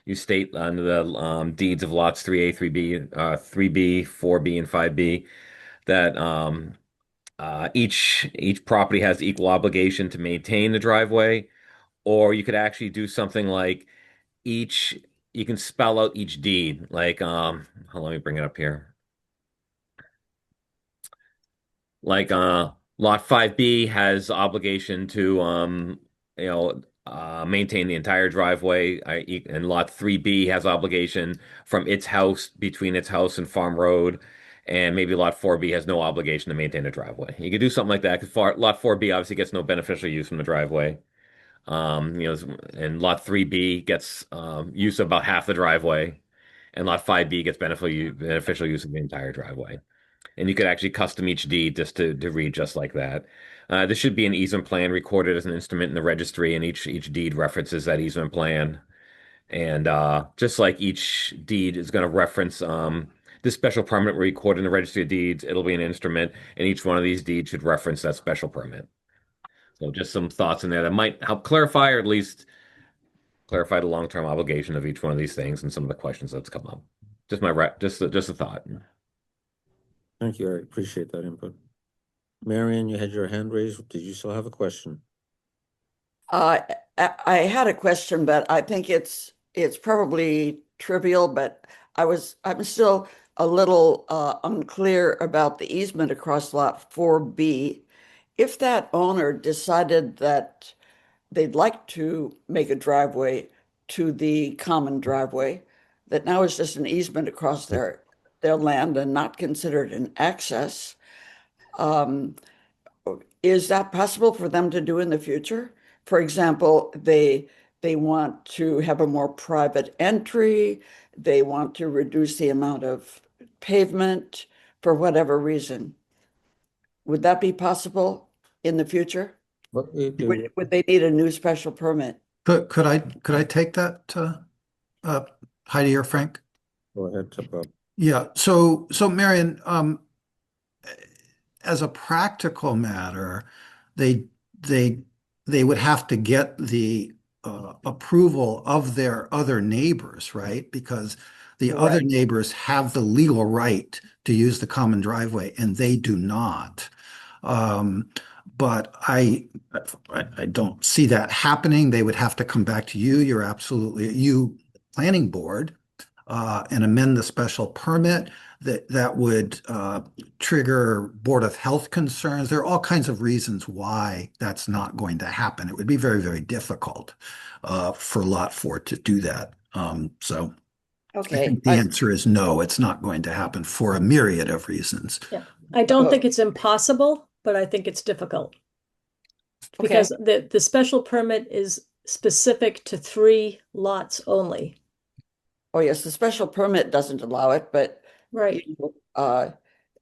you state under the deeds of lots 3A, 3B, 4B, and 5B that each property has equal obligation to maintain the driveway. Or you could actually do something like each, you can spell out each deed. Like hold on, let me bring it up here. Like lot 5B has obligation to maintain the entire driveway. And lot 3B has obligation from its house between its house and Farm Road. And maybe lot 4B has no obligation to maintain the driveway. You could do something like that because lot 4B obviously gets no beneficial use from the driveway. And lot 3B gets use of about half the driveway, and lot 5B gets beneficial use of the entire driveway. And you could actually custom each deed just to read just like that. There should be an easement plan recorded as an instrument in the registry, and each deed references that easement plan. And just like each deed is going to reference this special permit recorded in the registry of deeds, it'll be an instrument, and each one of these deeds should reference that special permit. So just some thoughts in there that might help clarify, or at least clarify the long-term obligation of each one of these things and some of the questions that's come up. Just a thought. Thank you. I appreciate that input. Marion, you had your hand raised. Did you still have a question? I had a question, but I think it's probably trivial, but I'm still a little unclear about the easement across lot 4B. If that owner decided that they'd like to make a driveway to the common driveway, that now is just an easement across their land and not considered an access, um, is that possible for them to do in the future? For example, they want to have a more private entry, they want to reduce the amount of pavement for whatever reason. Would that be possible in the future? What we do, Would they need a new special permit? Could I take that, Heidi or Frank? go ahead, Bob. Yeah. So Marion, as a practical matter, they they they would have to get the approval of their other neighbors, right? Because the other Right. neighbors have the legal right to use the common driveway, and they do not. Um, but I don't see that happening. They would have to come back to you. You planning board, and amend the special permit that would trigger Board of Health concerns. There are all kinds of reasons why that's not going to happen. It would be very, very difficult for Lot 4 to do that. So I Okay. think the answer is no, it's not going to happen for a myriad of reasons. Yeah. I don't think it's impossible, but I think it's difficult. Okay. Because the special permit is specific to 3 lots only. Oh, yes, the special permit doesn't allow it, but Right,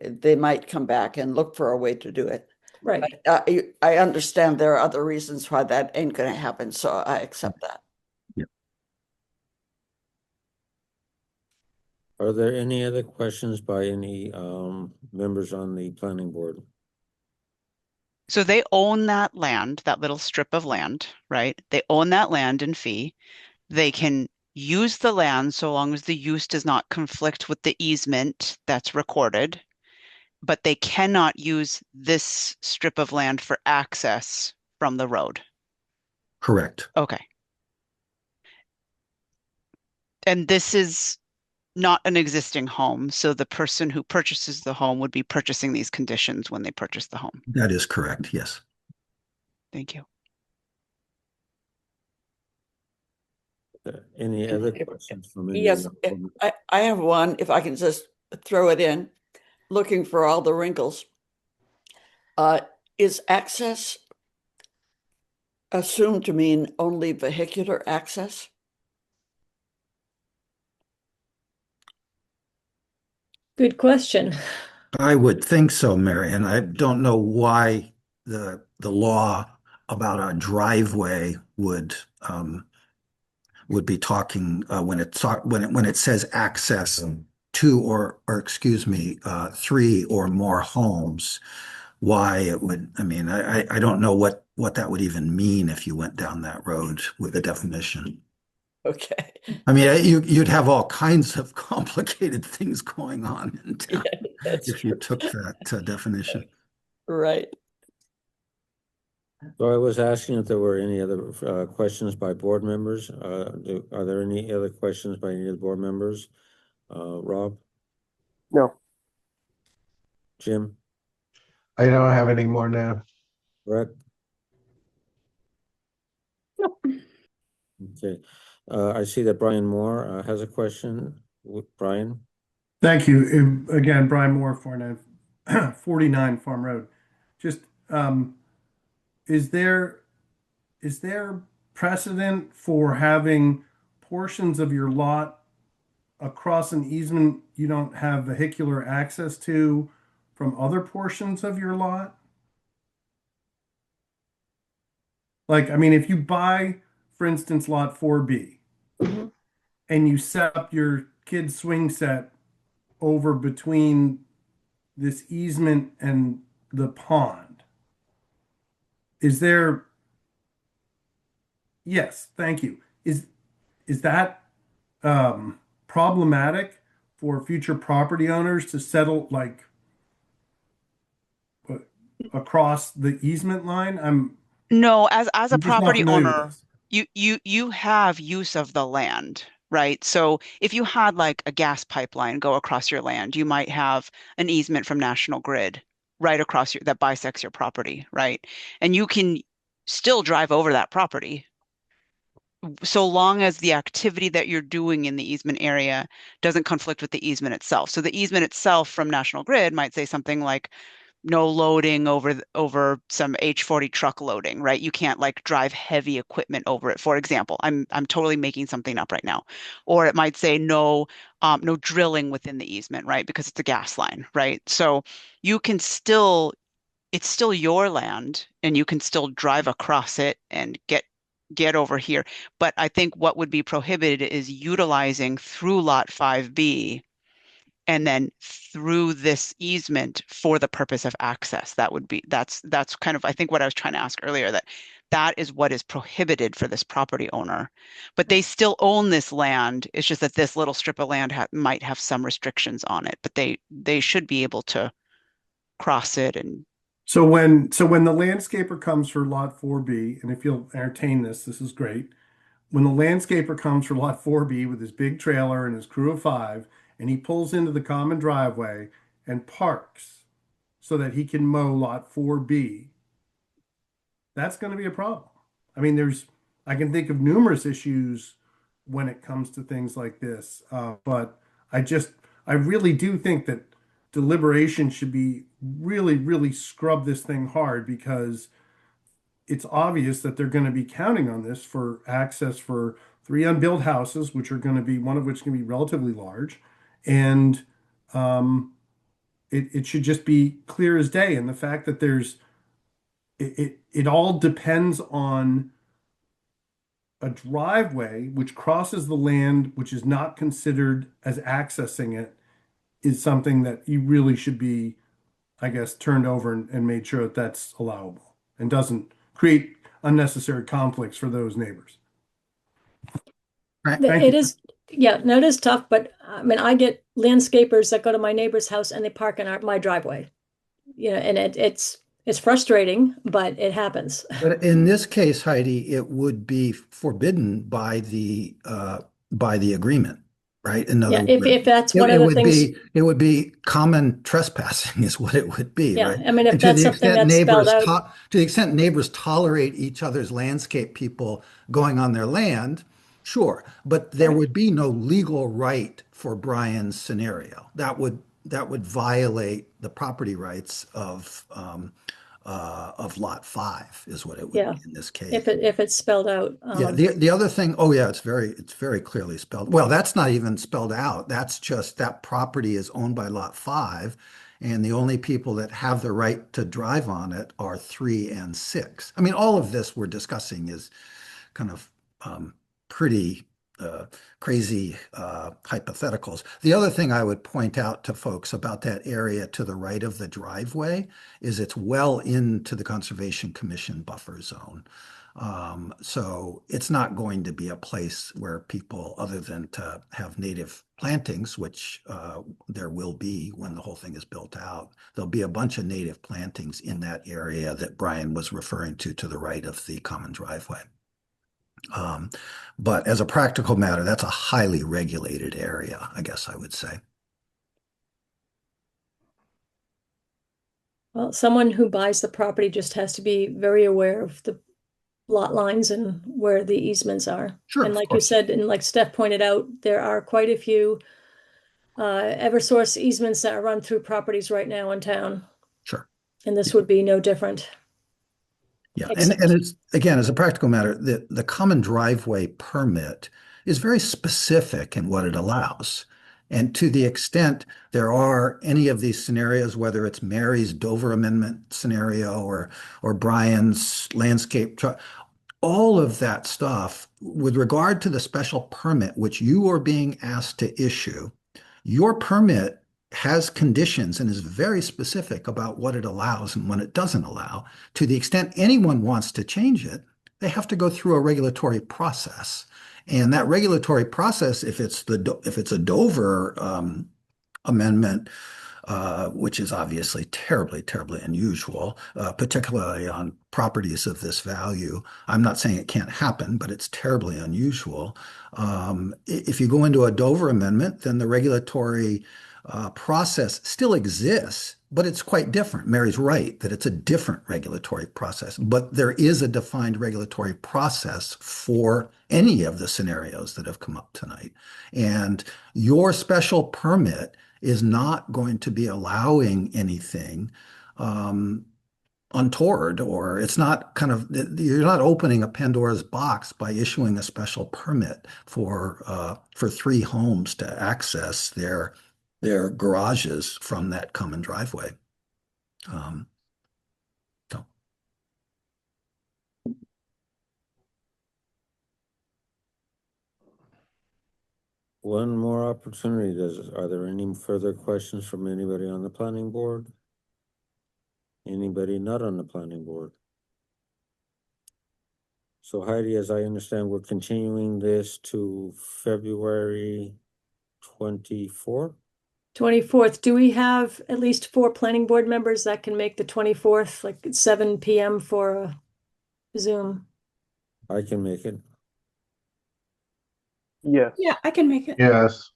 they might come back and look for a way to do it. right. But I understand there are other reasons why that ain't going to happen, so I accept that. Are there any other questions by any members on the planning board? So they own that land, that little strip of land, right? They own that land in fee. They can use the land so long as the use does not conflict with the easement that's recorded, but they cannot use this strip of land for access from the road. Correct. Okay. And this is not an existing home, so the person who purchases the home would be purchasing these conditions when they purchase the home. That is correct. Yes. Thank you. Any other questions from any? Yes, I have one, if I can just throw it in, looking for all the wrinkles. Is access assumed to mean only vehicular access? Good question. I would think so, Mary, and I don't know why the law about a driveway would be talking when it says access to or excuse me 3 or more homes why it would, I mean, I don't know what that would even mean if you went down that road with a definition. Okay. I mean, you'd have all kinds of complicated things going on in town Yeah, that's if you true. took that definition. Right. So I was asking if there were any other questions by board members. Are there any other questions by any of the board members? Rob, No. Jim, I don't have any more now. Brett? Nope. Okay. I see that Brian Moore has a question. Brian? Thank you. Again, Brian Moore, 49 Farm Road. Just, is there precedent for having portions of your lot across an easement you don't have vehicular access to from other portions of your lot? Like, I mean, if you buy, for instance, lot 4B, Mhm. and you set up your kid's swing set over between this easement and the pond, is there, yes, thank you. Is that problematic for future property owners to settle like across the easement line? No, as a I'm just not property familiar with owner, this. you have use of the land, right? So if you had like a gas pipeline go across your land, you might have an easement from National Grid right across your that bisects your property, right? And you can still drive over that property so long as the activity that you're doing in the easement area doesn't conflict with the easement itself. So the easement itself from National Grid might say something like no loading over some H40 truck loading, right? You can't like drive heavy equipment over it, for example. I'm totally making something up right now. Or it might say no drilling within the easement, right? Because it's a gas line, right? So you can still it's still your land and you can still drive across it and get over here. But I think what would be prohibited is utilizing through lot 5B and then through this easement for the purpose of access. That's kind of I think what I was trying to ask earlier, that is what is prohibited for this property owner. But they still own this land. It's just that this little strip of land might have some restrictions on it, but they should be able to cross it and So when the landscaper comes for lot 4B, and if you'll entertain this is great. When the landscaper comes for lot 4B with his big trailer and his crew of five, and he pulls into the common driveway and parks so that he can mow lot 4B, that's going to be a problem. I mean, I can think of numerous issues when it comes to things like this, but I really do think that deliberation should be really, really scrub this thing hard because it's obvious that they're going to be counting on this for access for three unbuilt houses, which are going to be one of which can be relatively large, and it should just be clear as day. And the fact that it all depends on a driveway which crosses the land, which is not considered as accessing it, is something that you really should be, I guess, turned over and made sure that that's allowable and doesn't create unnecessary conflicts for those neighbors. Right. Thank It you. is, yeah, no, it is tough, but I mean, I get landscapers that go to my neighbor's house and they park in my driveway. You know, and it's frustrating, but it happens. But in this case, Heidi, it would be forbidden by the agreement, right? In other Yeah, words, if that's one it of the would things, it would be common trespassing is what it would be, yeah, right? I mean, if And to that's the something extent that's spelled neighbors out, to the extent neighbors tolerate each other's landscape people going on their land, sure, but there Right. would be no legal right for Brian's scenario. That would violate the property rights of lot 5 is what it would yeah, be in this case. if it's spelled out. Yeah, the other thing, oh yeah, it's very clearly spelled. Well, that's not even spelled out. That's just that property is owned by lot 5, and the only people that have the right to drive on it are 3 and 6. I mean, all of this we're discussing is kind of pretty crazy hypotheticals. The other thing I would point out to folks about that area to the right of the driveway is it's well into the Conservation Commission buffer zone. So it's not going to be a place where people, other than to have native plantings, which there will be when the whole thing is built out, there'll be a bunch of native plantings in that area that Brian was referring to the right of the common driveway. But as a practical matter, that's a highly regulated area, I guess I would say. Well, someone who buys the property just has to be very aware of the lot lines and where the easements are. Sure, And of like you course. said, and like Steph pointed out, there are quite a few Eversource easements that are run through properties right now in town. Sure. And this would be no different. Yeah, Except- and it's, again, as a practical matter, the common driveway permit is very specific in what it allows. And to the extent there are any of these scenarios, whether it's Mary's Dover Amendment scenario or Brian's landscape, all of that stuff with regard to the special permit, which you are being asked to issue, your permit has conditions and is very specific about what it allows and what it doesn't allow. To the extent anyone wants to change it, they have to go through a regulatory process. And that regulatory process, if it's a Dover amendment, which is obviously terribly, terribly unusual, particularly on properties of this value. I'm not saying it can't happen, but it's terribly unusual. If you go into a Dover amendment, then the regulatory process still exists, but it's quite different. Mary's right that it's a different regulatory process, but there is a defined regulatory process for any of the scenarios that have come up tonight. And your special permit is not going to be allowing anything untoward, or it's not you're not opening a Pandora's box by issuing a special permit for 3 homes to access their garages from that common driveway. So. One more opportunity. Are there any further questions from anybody on the planning board? Anybody not on the planning board? So Heidi, as I understand, we're continuing this to February 24th? 24th. Do we have at least 4 planning board members that can make the 24th, like at 7 p.m. for a Zoom? I can make it. Yes. Yeah, I can make it. Yes.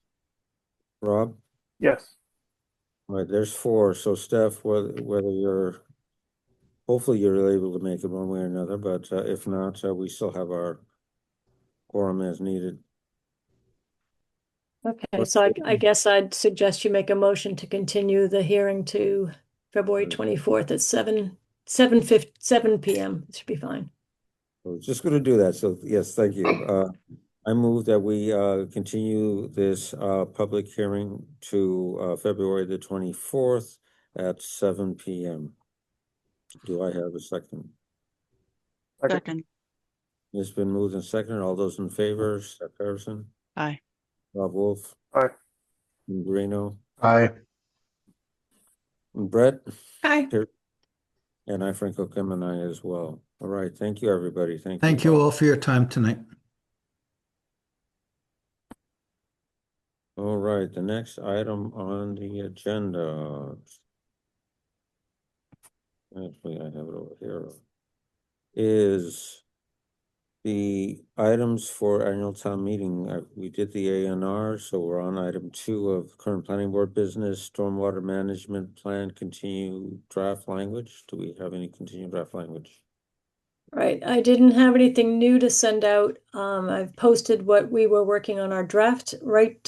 Rob? Yes. All right, there's 4. So Steph, whether hopefully you're able to make it one way or another, but if not, we still have our quorum as needed. Okay, so I guess I'd suggest you make a motion to continue the hearing to February 24th at 7 p.m. It should be fine. I was just going to do that. So yes, thank you. I move that we continue this public hearing to February the 24th at 7 p.m. Do I have a second? Second. It's been moved and seconded. All those in favor, Steph Harrison, Aye. Rob Wolf, Aye. Guarino, Aye. and Brett, Hi. and I, Franco Kim, and I as well. All right. Thank you, everybody. Thank you all for your time tonight. All right. The next item on the agenda. Actually, I have it over here. Is the items for annual town meeting. We did the A&R, so we're on item 2 of current planning board business, stormwater management plan, continue draft language. Do we have any continued draft language? Right, I didn't have anything new to send out. I've posted what we were working on our draft right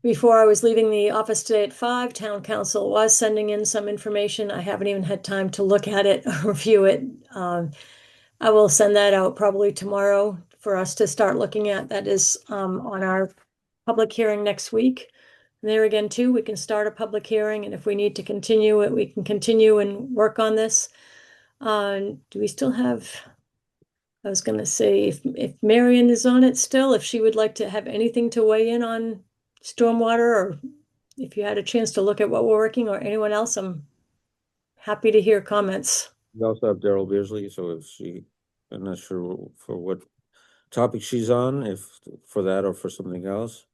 before I was leaving the office today at 5. Town council was sending in some information. I haven't even had time to look at it or review it. I will send that out probably tomorrow for us to start looking at. That is on our public hearing next week. And there again, too, we can start a public hearing, and if we need to continue it, we can continue and work on this. Do we still have I was gonna say if Marion is on it still, if she would like to have anything to weigh in on stormwater, or if you had a chance to look at what we're working, or anyone else, I'm happy to hear comments. We also have Daryl Beardsley, so if she, I'm not sure for what topic she's on, if for that or for something else.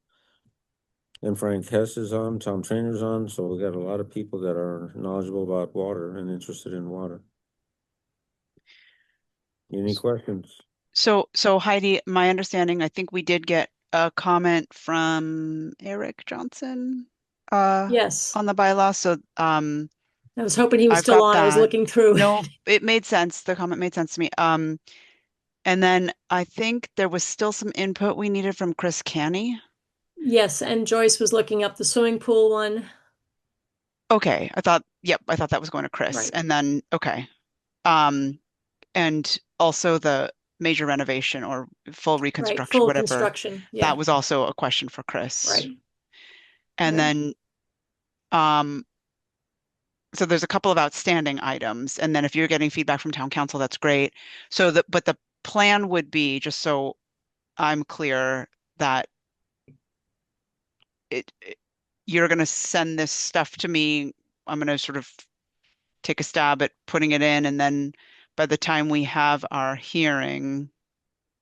And Frank Hess is on, Tom Trainer's on, so we got a lot of people that are knowledgeable about water and interested in water. Any questions? So Heidi, my understanding, I think we did get a comment from Eric Johnson Yes, on the bylaw. So I was hoping he was I've still got on. I was that. looking through. No, it made sense. The comment made sense to me. And then I think there was still some input we needed from Chris Canny. Yes, and Joyce was looking up the swimming pool one. Okay, I thought that was going to Chris. Right. And then okay. And also the major renovation or full Right, reconstruction, full whatever. construction, yeah, That was also a question for Chris. right. And Right. then so there's a couple of outstanding items. And then if you're getting feedback from town council, that's great. But the plan would be, just so I'm clear, that you're going to send this stuff to me. I'm going to sort of take a stab at putting it in, and then by the time we have our hearing,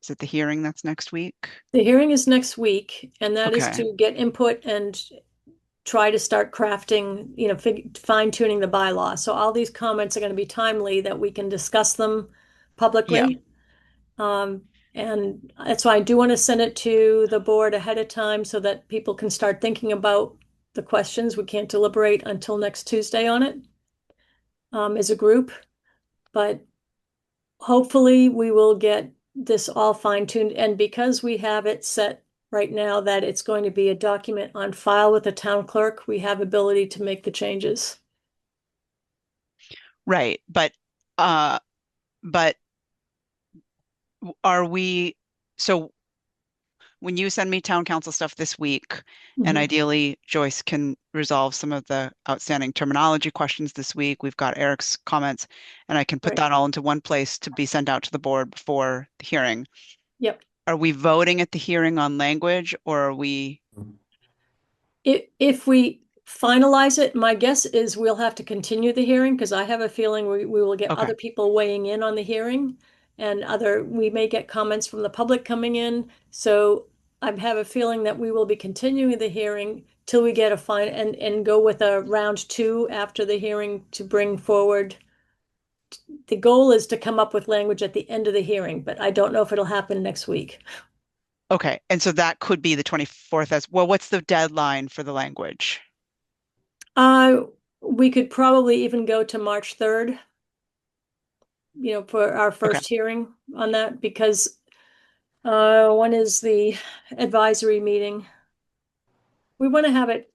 is it the hearing that's next week? The hearing is next week, and that is Okay. to get input and try to start crafting, fine tuning the bylaw. So all these comments are going to be timely that we can discuss them publicly. And that's why I do want to send it to the board ahead of time so that people can start thinking about the questions. We can't deliberate until next Tuesday on it, as a group, but hopefully we will get this all fine tuned. And because we have it set right now that it's going to be a document on file with the town clerk, we have ability to make the changes. Right. But are we, so when you send me town council stuff this week, and Mhm. ideally Joyce can resolve some of the outstanding terminology questions this week, we've got Eric's comments, and I can put Right. that all into one place to be sent out to the board before the hearing. Yep. Are we voting at the hearing on language, or are we? If we finalize it, my guess is we'll have to continue the hearing because I have a feeling we will get Okay. other people weighing in on the hearing, and we may get comments from the public coming in. So I have a feeling that we will be continuing the hearing till we get a fine and go with a round two after the hearing to bring forward. The goal is to come up with language at the end of the hearing, but I don't know if it'll happen next week. Okay. And so that could be the 24th as well. What's the deadline for the language? We could probably even go to March 3rd, for our first hearing on that, because when is the advisory meeting? We want to have it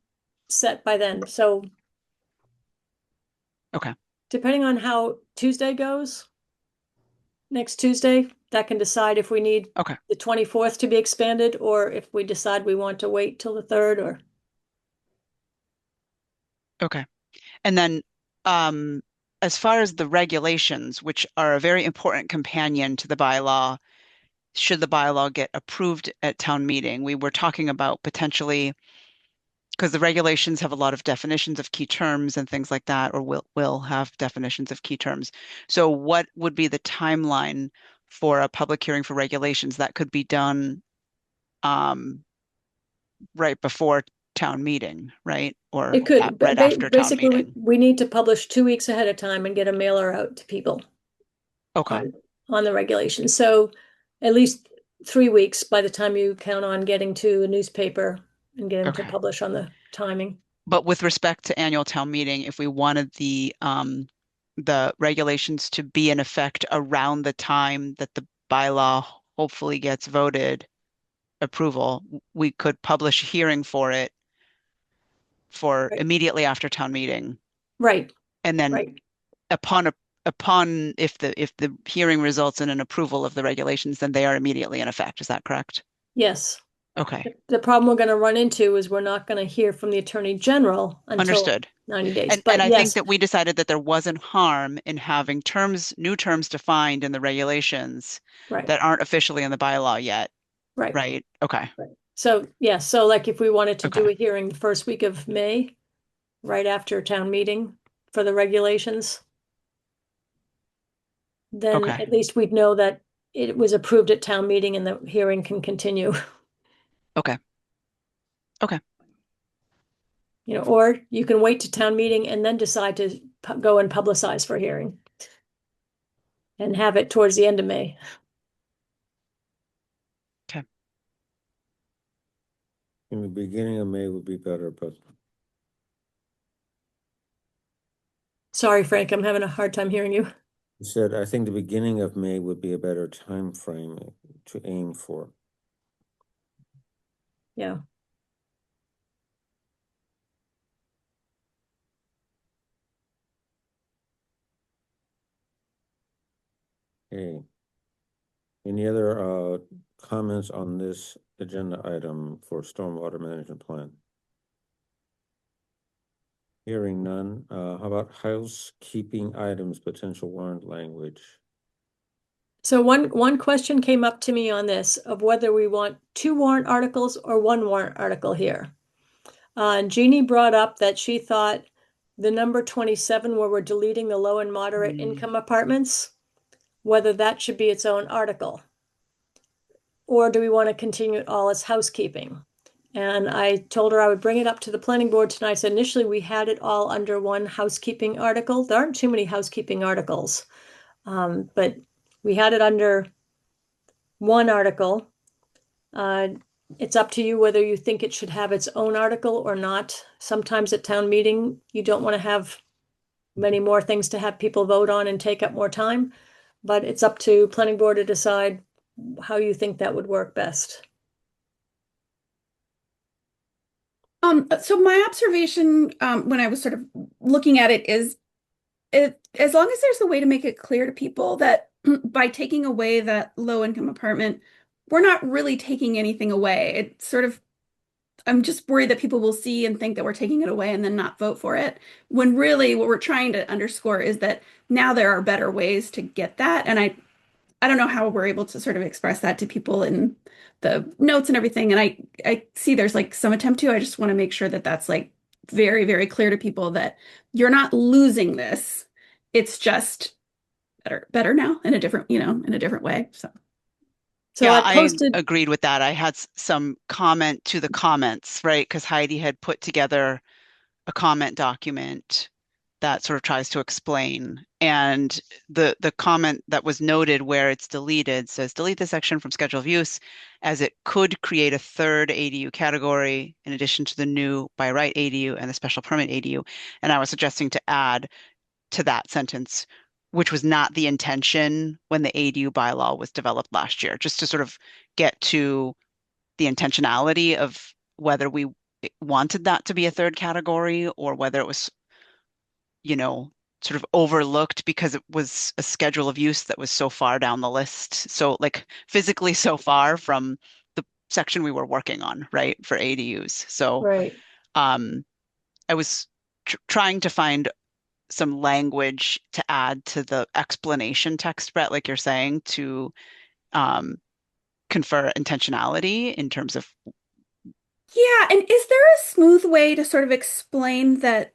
set by then. So Okay. depending on how Tuesday goes, next Tuesday, that can decide if we need Okay. the 24th to be expanded, or if we decide we want to wait till the 3rd, or. Okay. And then as far as the regulations, which are a very important companion to the bylaw, should the bylaw get approved at town meeting, we were talking about potentially, because the regulations have a lot of definitions of key terms and things like that, or will have definitions of key terms. So what would be the timeline for a public hearing for regulations that could be done right before town meeting, right? Or It could, right after town basically, meeting? we need to publish 2 weeks ahead of time and get a mailer out to people Okay. on the regulations. So at least 3 weeks by the time you count on getting to a newspaper and get them to Okay. publish on the timing. But with respect to annual town meeting, if we wanted the regulations to be in effect around the time that the bylaw hopefully gets voted approval, we could publish a hearing for it for Right. immediately after town meeting. Right. And then Right. upon if the hearing results in an approval of the regulations, then they are immediately in effect. Is that correct? Yes. Okay, The problem we're going to run into is we're not going to hear from the Attorney General until understood. 90 days. And But I think yes, that we decided that there wasn't harm in having new terms defined in the regulations right, that aren't officially in the bylaw yet, right. right? Okay, Right. So, yeah, so like if we wanted to do okay, a hearing the first week of May, right after town meeting for the regulations, then okay, at least we'd know that it was approved at town meeting and the hearing can continue. okay, okay. Or you can wait to town meeting and then decide to go and publicize for a hearing and have it towards the end of May. In the beginning of May would be better, but Sorry, Frank, I'm having a hard time hearing you. you said, I think the beginning of May would be a better time frame to aim for. Yeah. Okay. Any other comments on this agenda item for stormwater management plan? Hearing none. How about housekeeping items, potential warrant language? So one question came up to me on this of whether we want 2 warrant articles or 1 warrant article here. And Jeannie brought up that she thought the number 27, where we're deleting the low and moderate income apartments, whether that should be its own article. Or do we want to continue it all as housekeeping? And I told her I would bring it up to the planning board tonight. So initially we had it all under one housekeeping article. There aren't too many housekeeping articles, but we had it under one article. It's up to you whether you think it should have its own article or not. Sometimes at town meeting, you don't want to have many more things to have people vote on and take up more time, but it's up to planning board to decide how you think that would work best. So my observation when I was sort of looking at it is as long as there's a way to make it clear to people that by taking away that low income apartment, we're not really taking anything away. It's sort of, I'm just worried that people will see and think that we're taking it away and then not vote for it. When really what we're trying to underscore is that now there are better ways to get that. And I don't know how we're able to sort of express that to people in the notes and everything. And I see there's like some attempt to. I just want to make sure that that's like very, very clear to people that you're not losing this. It's just better now in a different, in a different way. So So Yeah, I I posted, agreed with that. I had some comment to the comments, right? Because Heidi had put together a comment document that sort of tries to explain. And the comment that was noted where it's deleted says, delete the section from schedule of use as it could create a third ADU category in addition to the new by right ADU and the special permit ADU. And I was suggesting to add to that sentence, which was not the intention when the ADU bylaw was developed last year, just to sort of get to the intentionality of whether we wanted that to be a third category or whether it was, sort of overlooked because it was a schedule of use that was so far down the list. So like physically so far from the section we were working on, right, for ADUs. So right. um, I was trying to find some language to add to the explanation text, Brett, like you're saying, to um, confer intentionality in terms of. yeah, and is there a smooth way to sort of explain that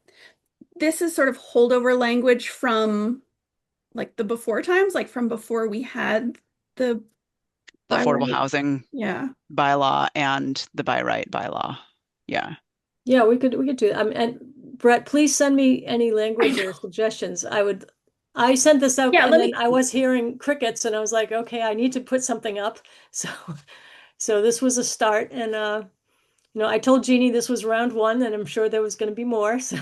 this is sort of holdover language from like the before times, like from before we had the The by affordable right? housing Yeah. bylaw and the by right bylaw. Yeah. Yeah, we could do that. And Brett, please send me any language or suggestions. I sent this out Yeah, and let then me I was hearing crickets and I was like, okay, I need to put something up. So so this was a start and I told Jeannie this was round one and I'm sure there was going to be more. So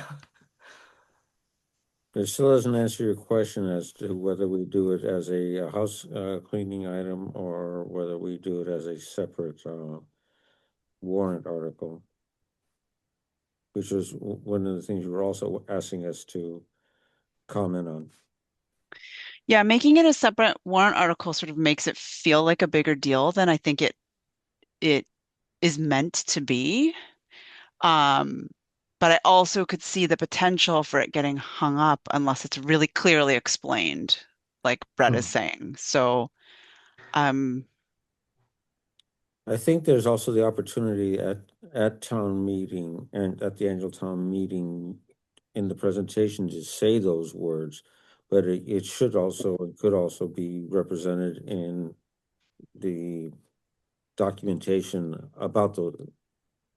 It still doesn't answer your question as to whether we do it as a house cleaning item or whether we do it as a separate warrant article, which was one of the things you were also asking us to comment on. Yeah, making it a separate warrant article sort of makes it feel like a bigger deal than I think it is meant to be. But I also could see the potential for it getting hung up unless it's really clearly explained, like Brett is saying. So, I think there's also the opportunity at town meeting and at the annual town meeting in the presentation to say those words, but it could also be represented in the documentation about the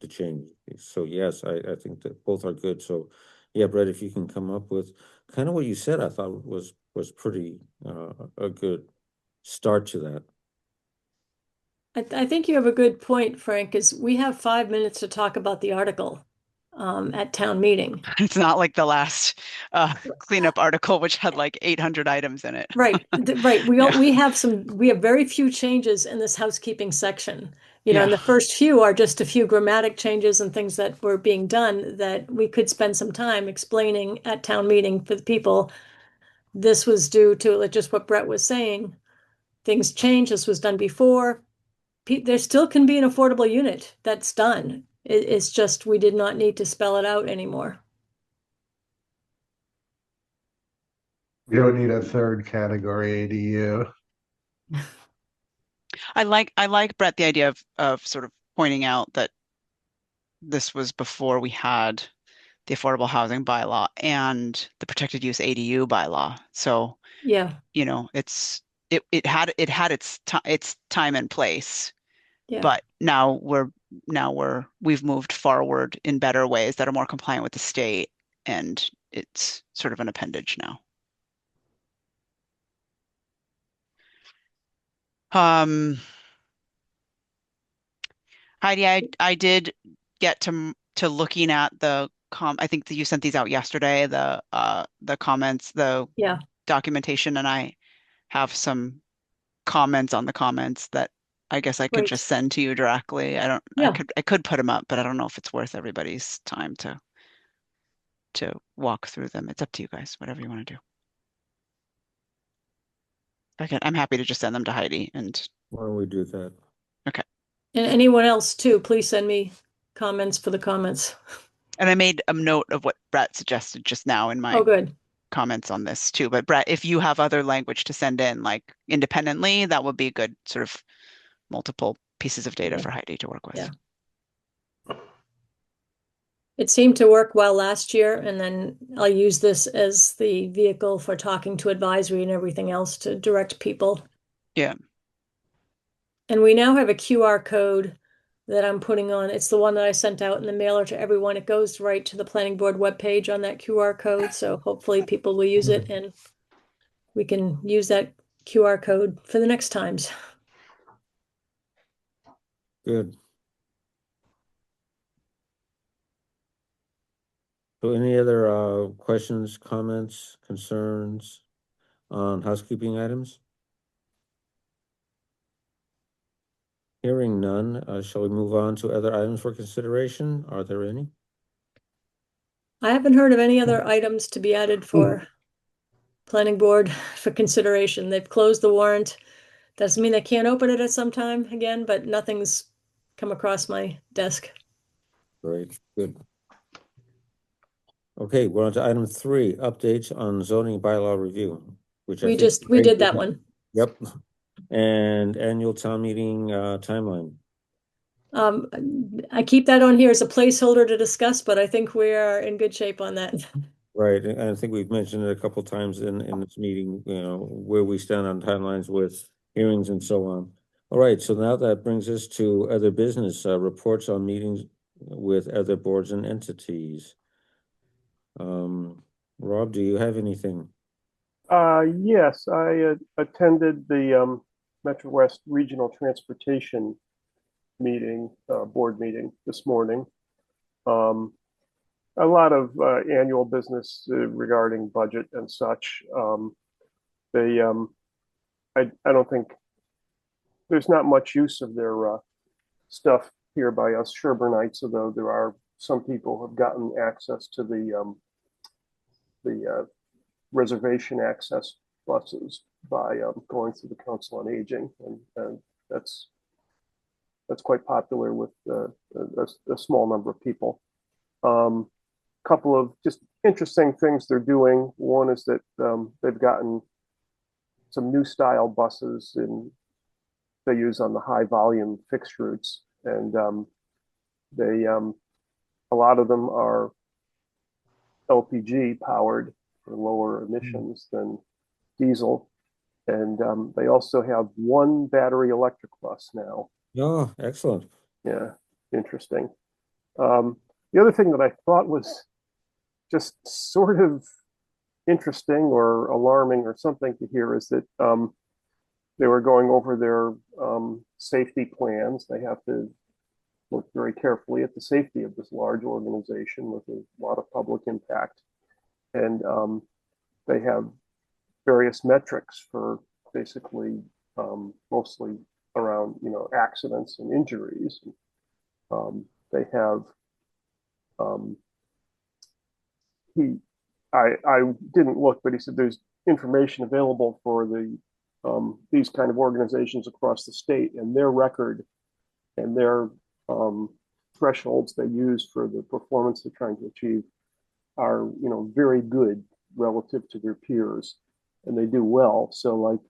change. So yes, I think that both are good. So yeah, Brett, if you can come up with kind of what you said, I thought was pretty a good start to that. I think you have a good point, Frank, is we have 5 minutes to talk about the article at town meeting. it's not like the last cleanup article, which had like 800 items in it. Right, right. We Yeah. we have very few changes in this housekeeping section. You know, and Yeah. the first few are just a few grammatic changes and things that were being done that we could spend some time explaining at town meeting for the people. This was due to like just what Brett was saying. Things changed. This was done before. There still can be an affordable unit that's done. It's just we did not need to spell it out anymore. You don't need a third category ADU. I like Brett, the idea of sort of pointing out that this was before we had the affordable housing bylaw and the protected use ADU bylaw. So, Yeah, you know, it had its time and place, yeah. but now we've moved forward in better ways that are more compliant with the state, and it's sort of an appendage now. Heidi, I did get to looking at I think that you sent these out yesterday, the comments, the Yeah. documentation, and I have some comments on the comments that I guess I could Great. just send to you directly. Yeah. I could put them up, but I don't know if it's worth everybody's time to walk through them. It's up to you guys, whatever you want to do. I'm happy to just send them to Heidi and Why don't we do that? okay. And anyone else too, please send me comments for the comments. And I made a note of what Brett suggested just now in my Oh, good. comments on this too. But Brett, if you have other language to send in, like independently, that would be good sort of multiple pieces of data Yeah. for Heidi to work with. Yeah. It seemed to work well last year, and then I'll use this as the vehicle for talking to advisory and everything else to direct people. Yeah. And we now have a QR code that I'm putting on. It's the one that I sent out in the mailer to everyone. It goes right to the planning board webpage on that QR code. So hopefully people will use it and we can use that QR code for the next times. Good. So any other questions, comments, concerns on housekeeping items? Hearing none, shall we move on to other items for consideration? Are there any? I haven't heard of any other items to be added for planning board for consideration. They've closed the warrant. Doesn't mean they can't open it at some time again, but nothing's come across my desk. Great, good. Okay, we're on to item 3, updates on zoning bylaw review, which I think We did that one. Yep. And annual town meeting timeline. I keep that on here as a placeholder to discuss, but I think we are in good shape on that. Right, and I think we've mentioned it a couple of times in this meeting, you know, where we stand on timelines with hearings and so on. All right, so now that brings us to other business, reports on meetings with other boards and entities. Rob, do you have anything? Yes, I attended the Metro West Regional Transportation meeting, board meeting this morning. A lot of annual business regarding budget and such. I don't think there's not much use of their stuff here by us Sherbornites, although there are some people who have gotten access to the reservation access buses by going through the Council on Aging, and that's that's quite popular with a small number of people. Couple of just interesting things they're doing. One is that they've gotten some new style buses and they use on the high volume fixed routes, and they a lot of them are LPG powered for lower emissions than diesel, and they also have one battery electric bus now. Oh, excellent. Yeah, interesting. The other thing that I thought was just sort of interesting or alarming or something to hear is that they were going over their safety plans. They have to look very carefully at the safety of this large organization with a lot of public impact. And they have various metrics for basically mostly around, accidents and injuries. They have I didn't look, but he said there's information available for these kind of organizations across the state, and their record and their thresholds they use for the performance they're trying to achieve are very good relative to their peers, and they do well. So like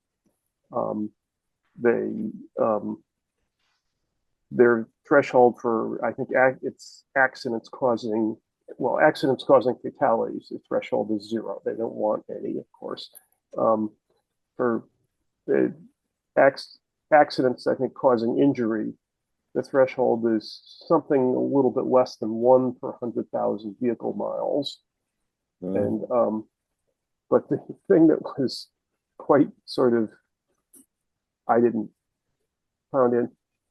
they their threshold for, I think it's accidents causing fatalities, the threshold is 0. They don't want any, of course. For the accidents, I think, causing injury, the threshold is something a little bit less than 1 per 100,000 vehicle miles. And but the thing that was quite sort of I didn't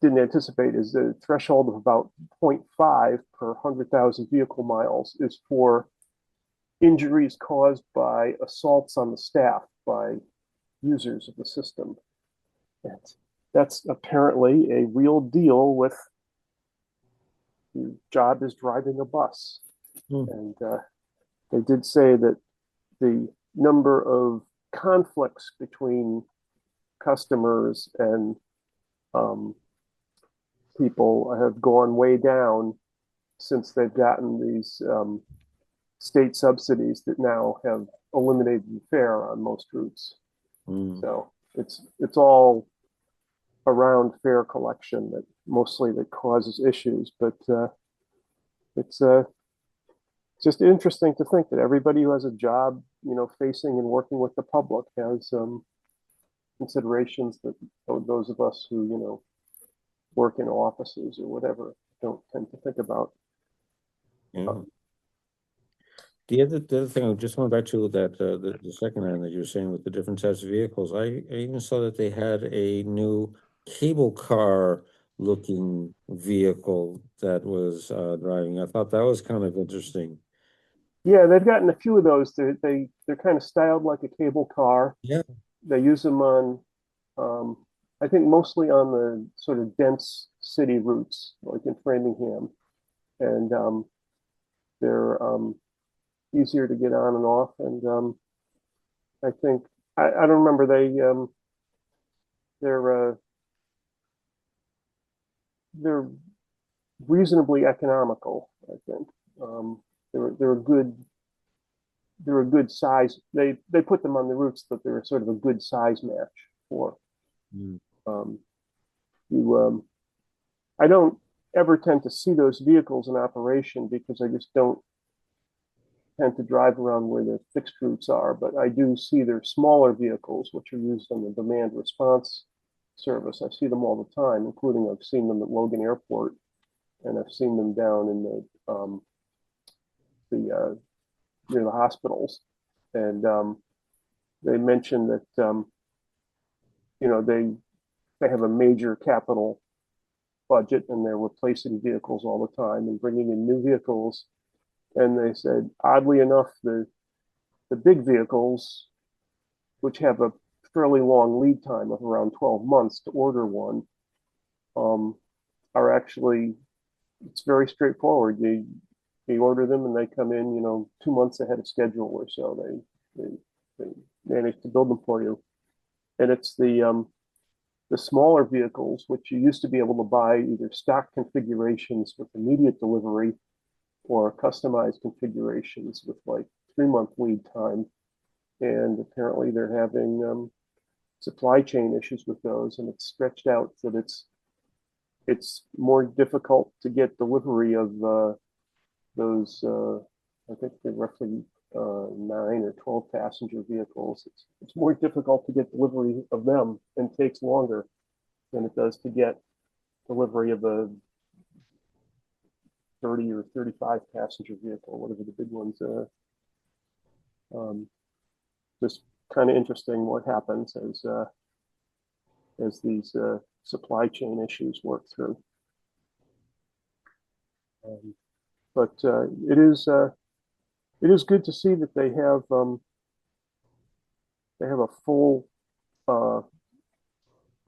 anticipate is the threshold of about 0.5 per 100,000 vehicle miles is for injuries caused by assaults on the staff by users of the system. And that's apparently a real deal with your job is driving a bus. And they did say that the number of conflicts between customers and people have gone way down since they've gotten these state subsidies that now have eliminated the fare on most routes. So it's all around fare collection that causes issues, but it's just interesting to think that everybody who has a job, facing and working with the public has considerations that those of us who, work in offices or whatever don't tend to think about. Yeah. The other thing, I just went back to that the second item that you were saying with the different types of vehicles. I even saw that they had a new cable car looking vehicle that was driving. I thought that was kind of interesting. Yeah, they've gotten a few of those. They're kind of styled like a cable car. Yeah. They use them on, I think mostly on the sort of dense city routes, like in Framingham, and they're easier to get on and off. And I think I don't remember they're reasonably economical. I think they're a good size. They put them on the routes that they're sort of a good size match for. I don't ever tend to see those vehicles in operation because I just don't tend to drive around where the fixed routes are, but I do see their smaller vehicles, which are used on the demand response service. I see them all the time, including I've seen them at Logan Airport, and I've seen them down in the near the hospitals. And they mentioned that they have a major capital budget and they're replacing vehicles all the time and bringing in new vehicles. And they said, oddly enough, the big vehicles, which have a fairly long lead time of around 12 months to order one, are actually, it's very straightforward. You order them and they come in, 2 months ahead of schedule or so. They manage to build them for you. And it's the the smaller vehicles, which you used to be able to buy either stock configurations with immediate delivery or customized configurations with like 3-month lead time. And apparently they're having supply chain issues with those, and it's stretched out so that it's more difficult to get delivery of those. I think they're roughly 9 or 12 passenger vehicles. It's more difficult to get delivery of them and takes longer than it does to get delivery of a 30 or 35 passenger vehicle, whatever the big ones are. Just kind of interesting what happens as these supply chain issues work through. But it is good to see that they have a full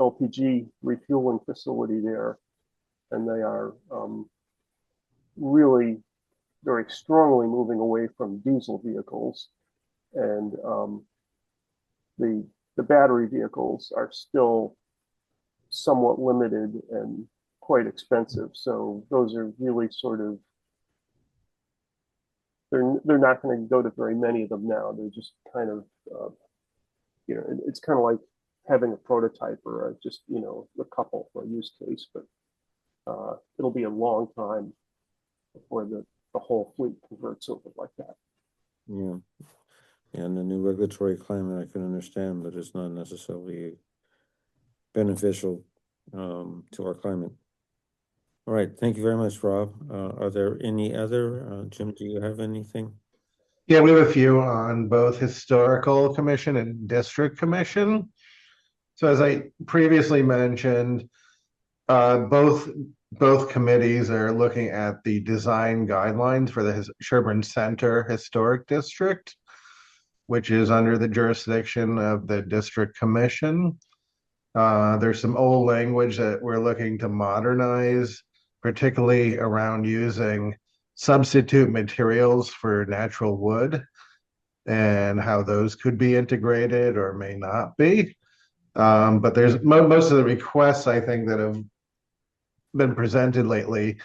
LPG refueling facility there, and they are really very strongly moving away from diesel vehicles, and the battery vehicles are still somewhat limited and quite expensive. So those are really sort of they're not going to go to very many of them now. They're just kind of it's kind of like having a prototype or just a couple for a use case, but it'll be a long time before the whole fleet converts over like that. Yeah. And the new regulatory climate, I can understand, but it's not necessarily beneficial to our climate. All right. Thank you very much, Rob. Are there any other, Jim, do you have anything? Yeah, we have a few on both historical commission and district commission. So as I previously mentioned, both committees are looking at the design guidelines for the Sherborn Center Historic District, which is under the jurisdiction of the District Commission. There's some old language that we're looking to modernize, particularly around using substitute materials for natural wood and how those could be integrated or may not be. But there's most of the requests, I think, that have been presented lately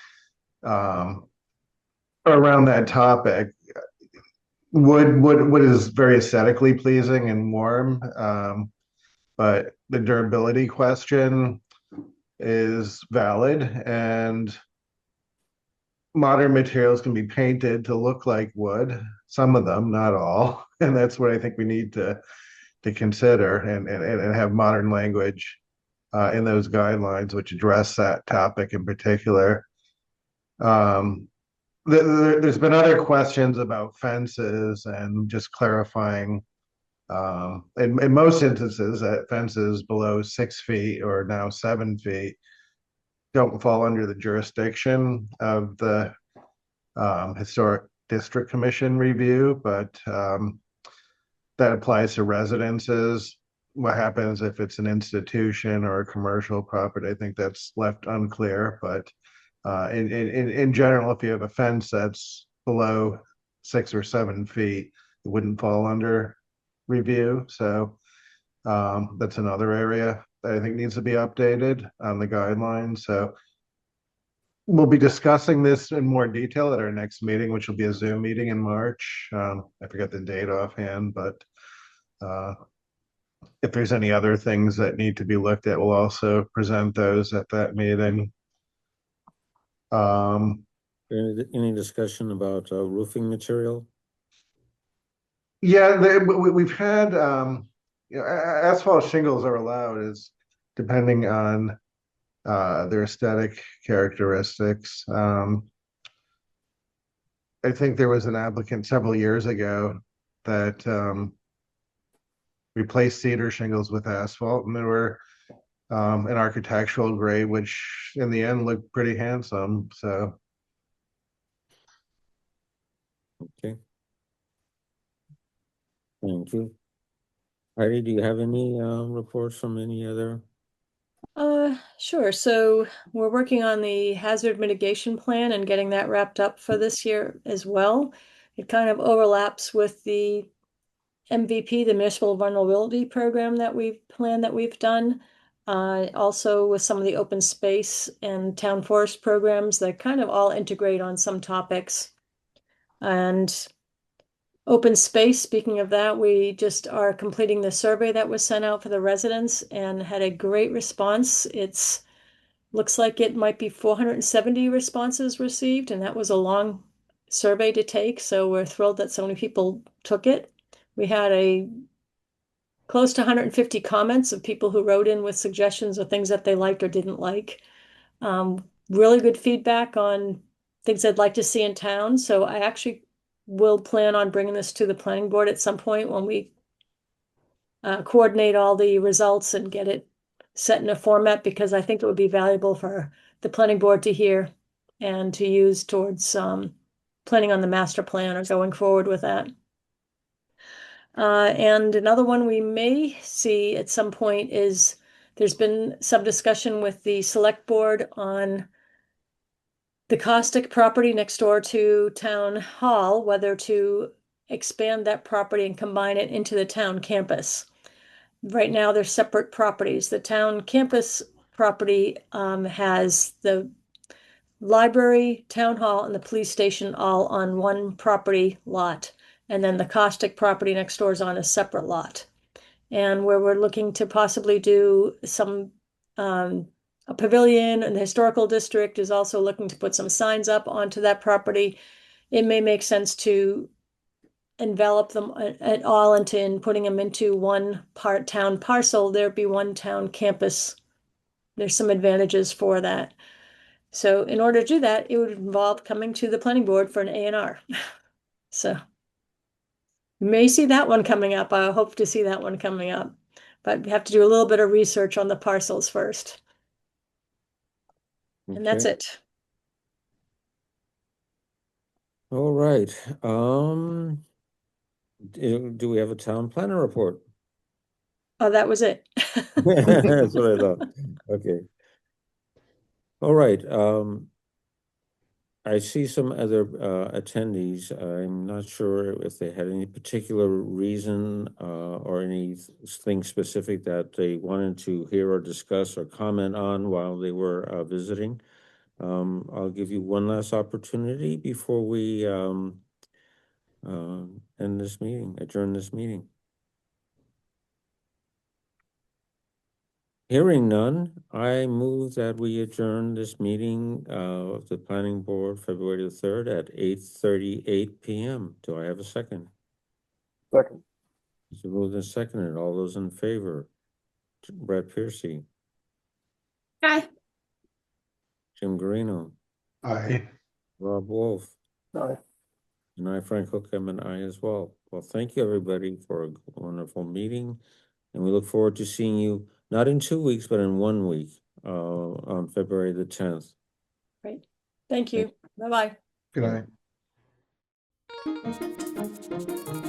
around that topic. Wood is very aesthetically pleasing and warm, but the durability question is valid, and modern materials can be painted to look like wood, some of them, not all. And that's what I think we need to consider and have modern language in those guidelines, which address that topic in particular. There's been other questions about fences and just clarifying in most instances that fences below 6 feet or now 7 feet don't fall under the jurisdiction of the historic district commission review, but that applies to residences. What happens if it's an institution or a commercial property? I think that's left unclear, but in general, if you have a fence that's below 6 or 7 feet, it wouldn't fall under review. So that's another area that I think needs to be updated on the guidelines. So we'll be discussing this in more detail at our next meeting, which will be a Zoom meeting in March. I forget the date offhand, but if there's any other things that need to be looked at, we'll also present those at that meeting. Any discussion about roofing material? Yeah, we've had asphalt shingles are allowed is depending on their aesthetic characteristics. I think there was an applicant several years ago that replaced cedar shingles with asphalt, and they were an architectural grade, which in the end looked pretty handsome. So, okay. Thank you. Heidi, do you have any reports from any other? Sure. So we're working on the hazard mitigation plan and getting that wrapped up for this year as well. It kind of overlaps with the MVP, the Municipal Vulnerability Program that we've done. Also with some of the open space and town forest programs that kind of all integrate on some topics. And open space, speaking of that, we just are completing the survey that was sent out for the residents and had a great response. It's looks like it might be 470 responses received, and that was a long survey to take. So we're thrilled that so many people took it. We had a close to 150 comments of people who wrote in with suggestions of things that they liked or didn't like. Really good feedback on things I'd like to see in town. So I actually will plan on bringing this to the planning board at some point when we coordinate all the results and get it set in a format, because I think it would be valuable for the planning board to hear and to use towards planning on the master plan or going forward with that. And another one we may see at some point is there's been some discussion with the select board on the caustic property next door to town hall, whether to expand that property and combine it into the town campus. Right now, they're separate properties. The town campus property has the library, town hall, and the police station all on one property lot. And then the caustic property next door is on a separate lot. And where we're looking to possibly do some a pavilion, and the historical district is also looking to put some signs up onto that property. It may make sense to envelop them at all into putting them into one part town parcel. There'd be one town campus. There's some advantages for that. So in order to do that, it would involve coming to the planning board for an A&R. So you may see that one coming up. I hope to see that one coming up, but we have to do a little bit of research on the parcels first. And that's Okay. it. All right. Do we have a town planner report? Oh, that was it. That's what I thought. Okay. All right. I see some other attendees. I'm not sure if they had any particular reason or anything specific that they wanted to hear or discuss or comment on while they were visiting. I'll give you one last opportunity before we end this meeting, adjourn this meeting. Hearing none, I move that we adjourn this meeting of the planning board February the 3rd at 8:38 p.m. Do I have a second? Second. So moved and seconded. All those in favor? Brad Piercy, Hi. Jim Garino, Aye. Rob Wolf, Aye. and I, Frank Hookham, and I as well. Well, thank you everybody for a wonderful meeting. And we look forward to seeing you not in 2 weeks, but in 1 week on February the 10th. Great. Thank you. Bye-bye. Good night.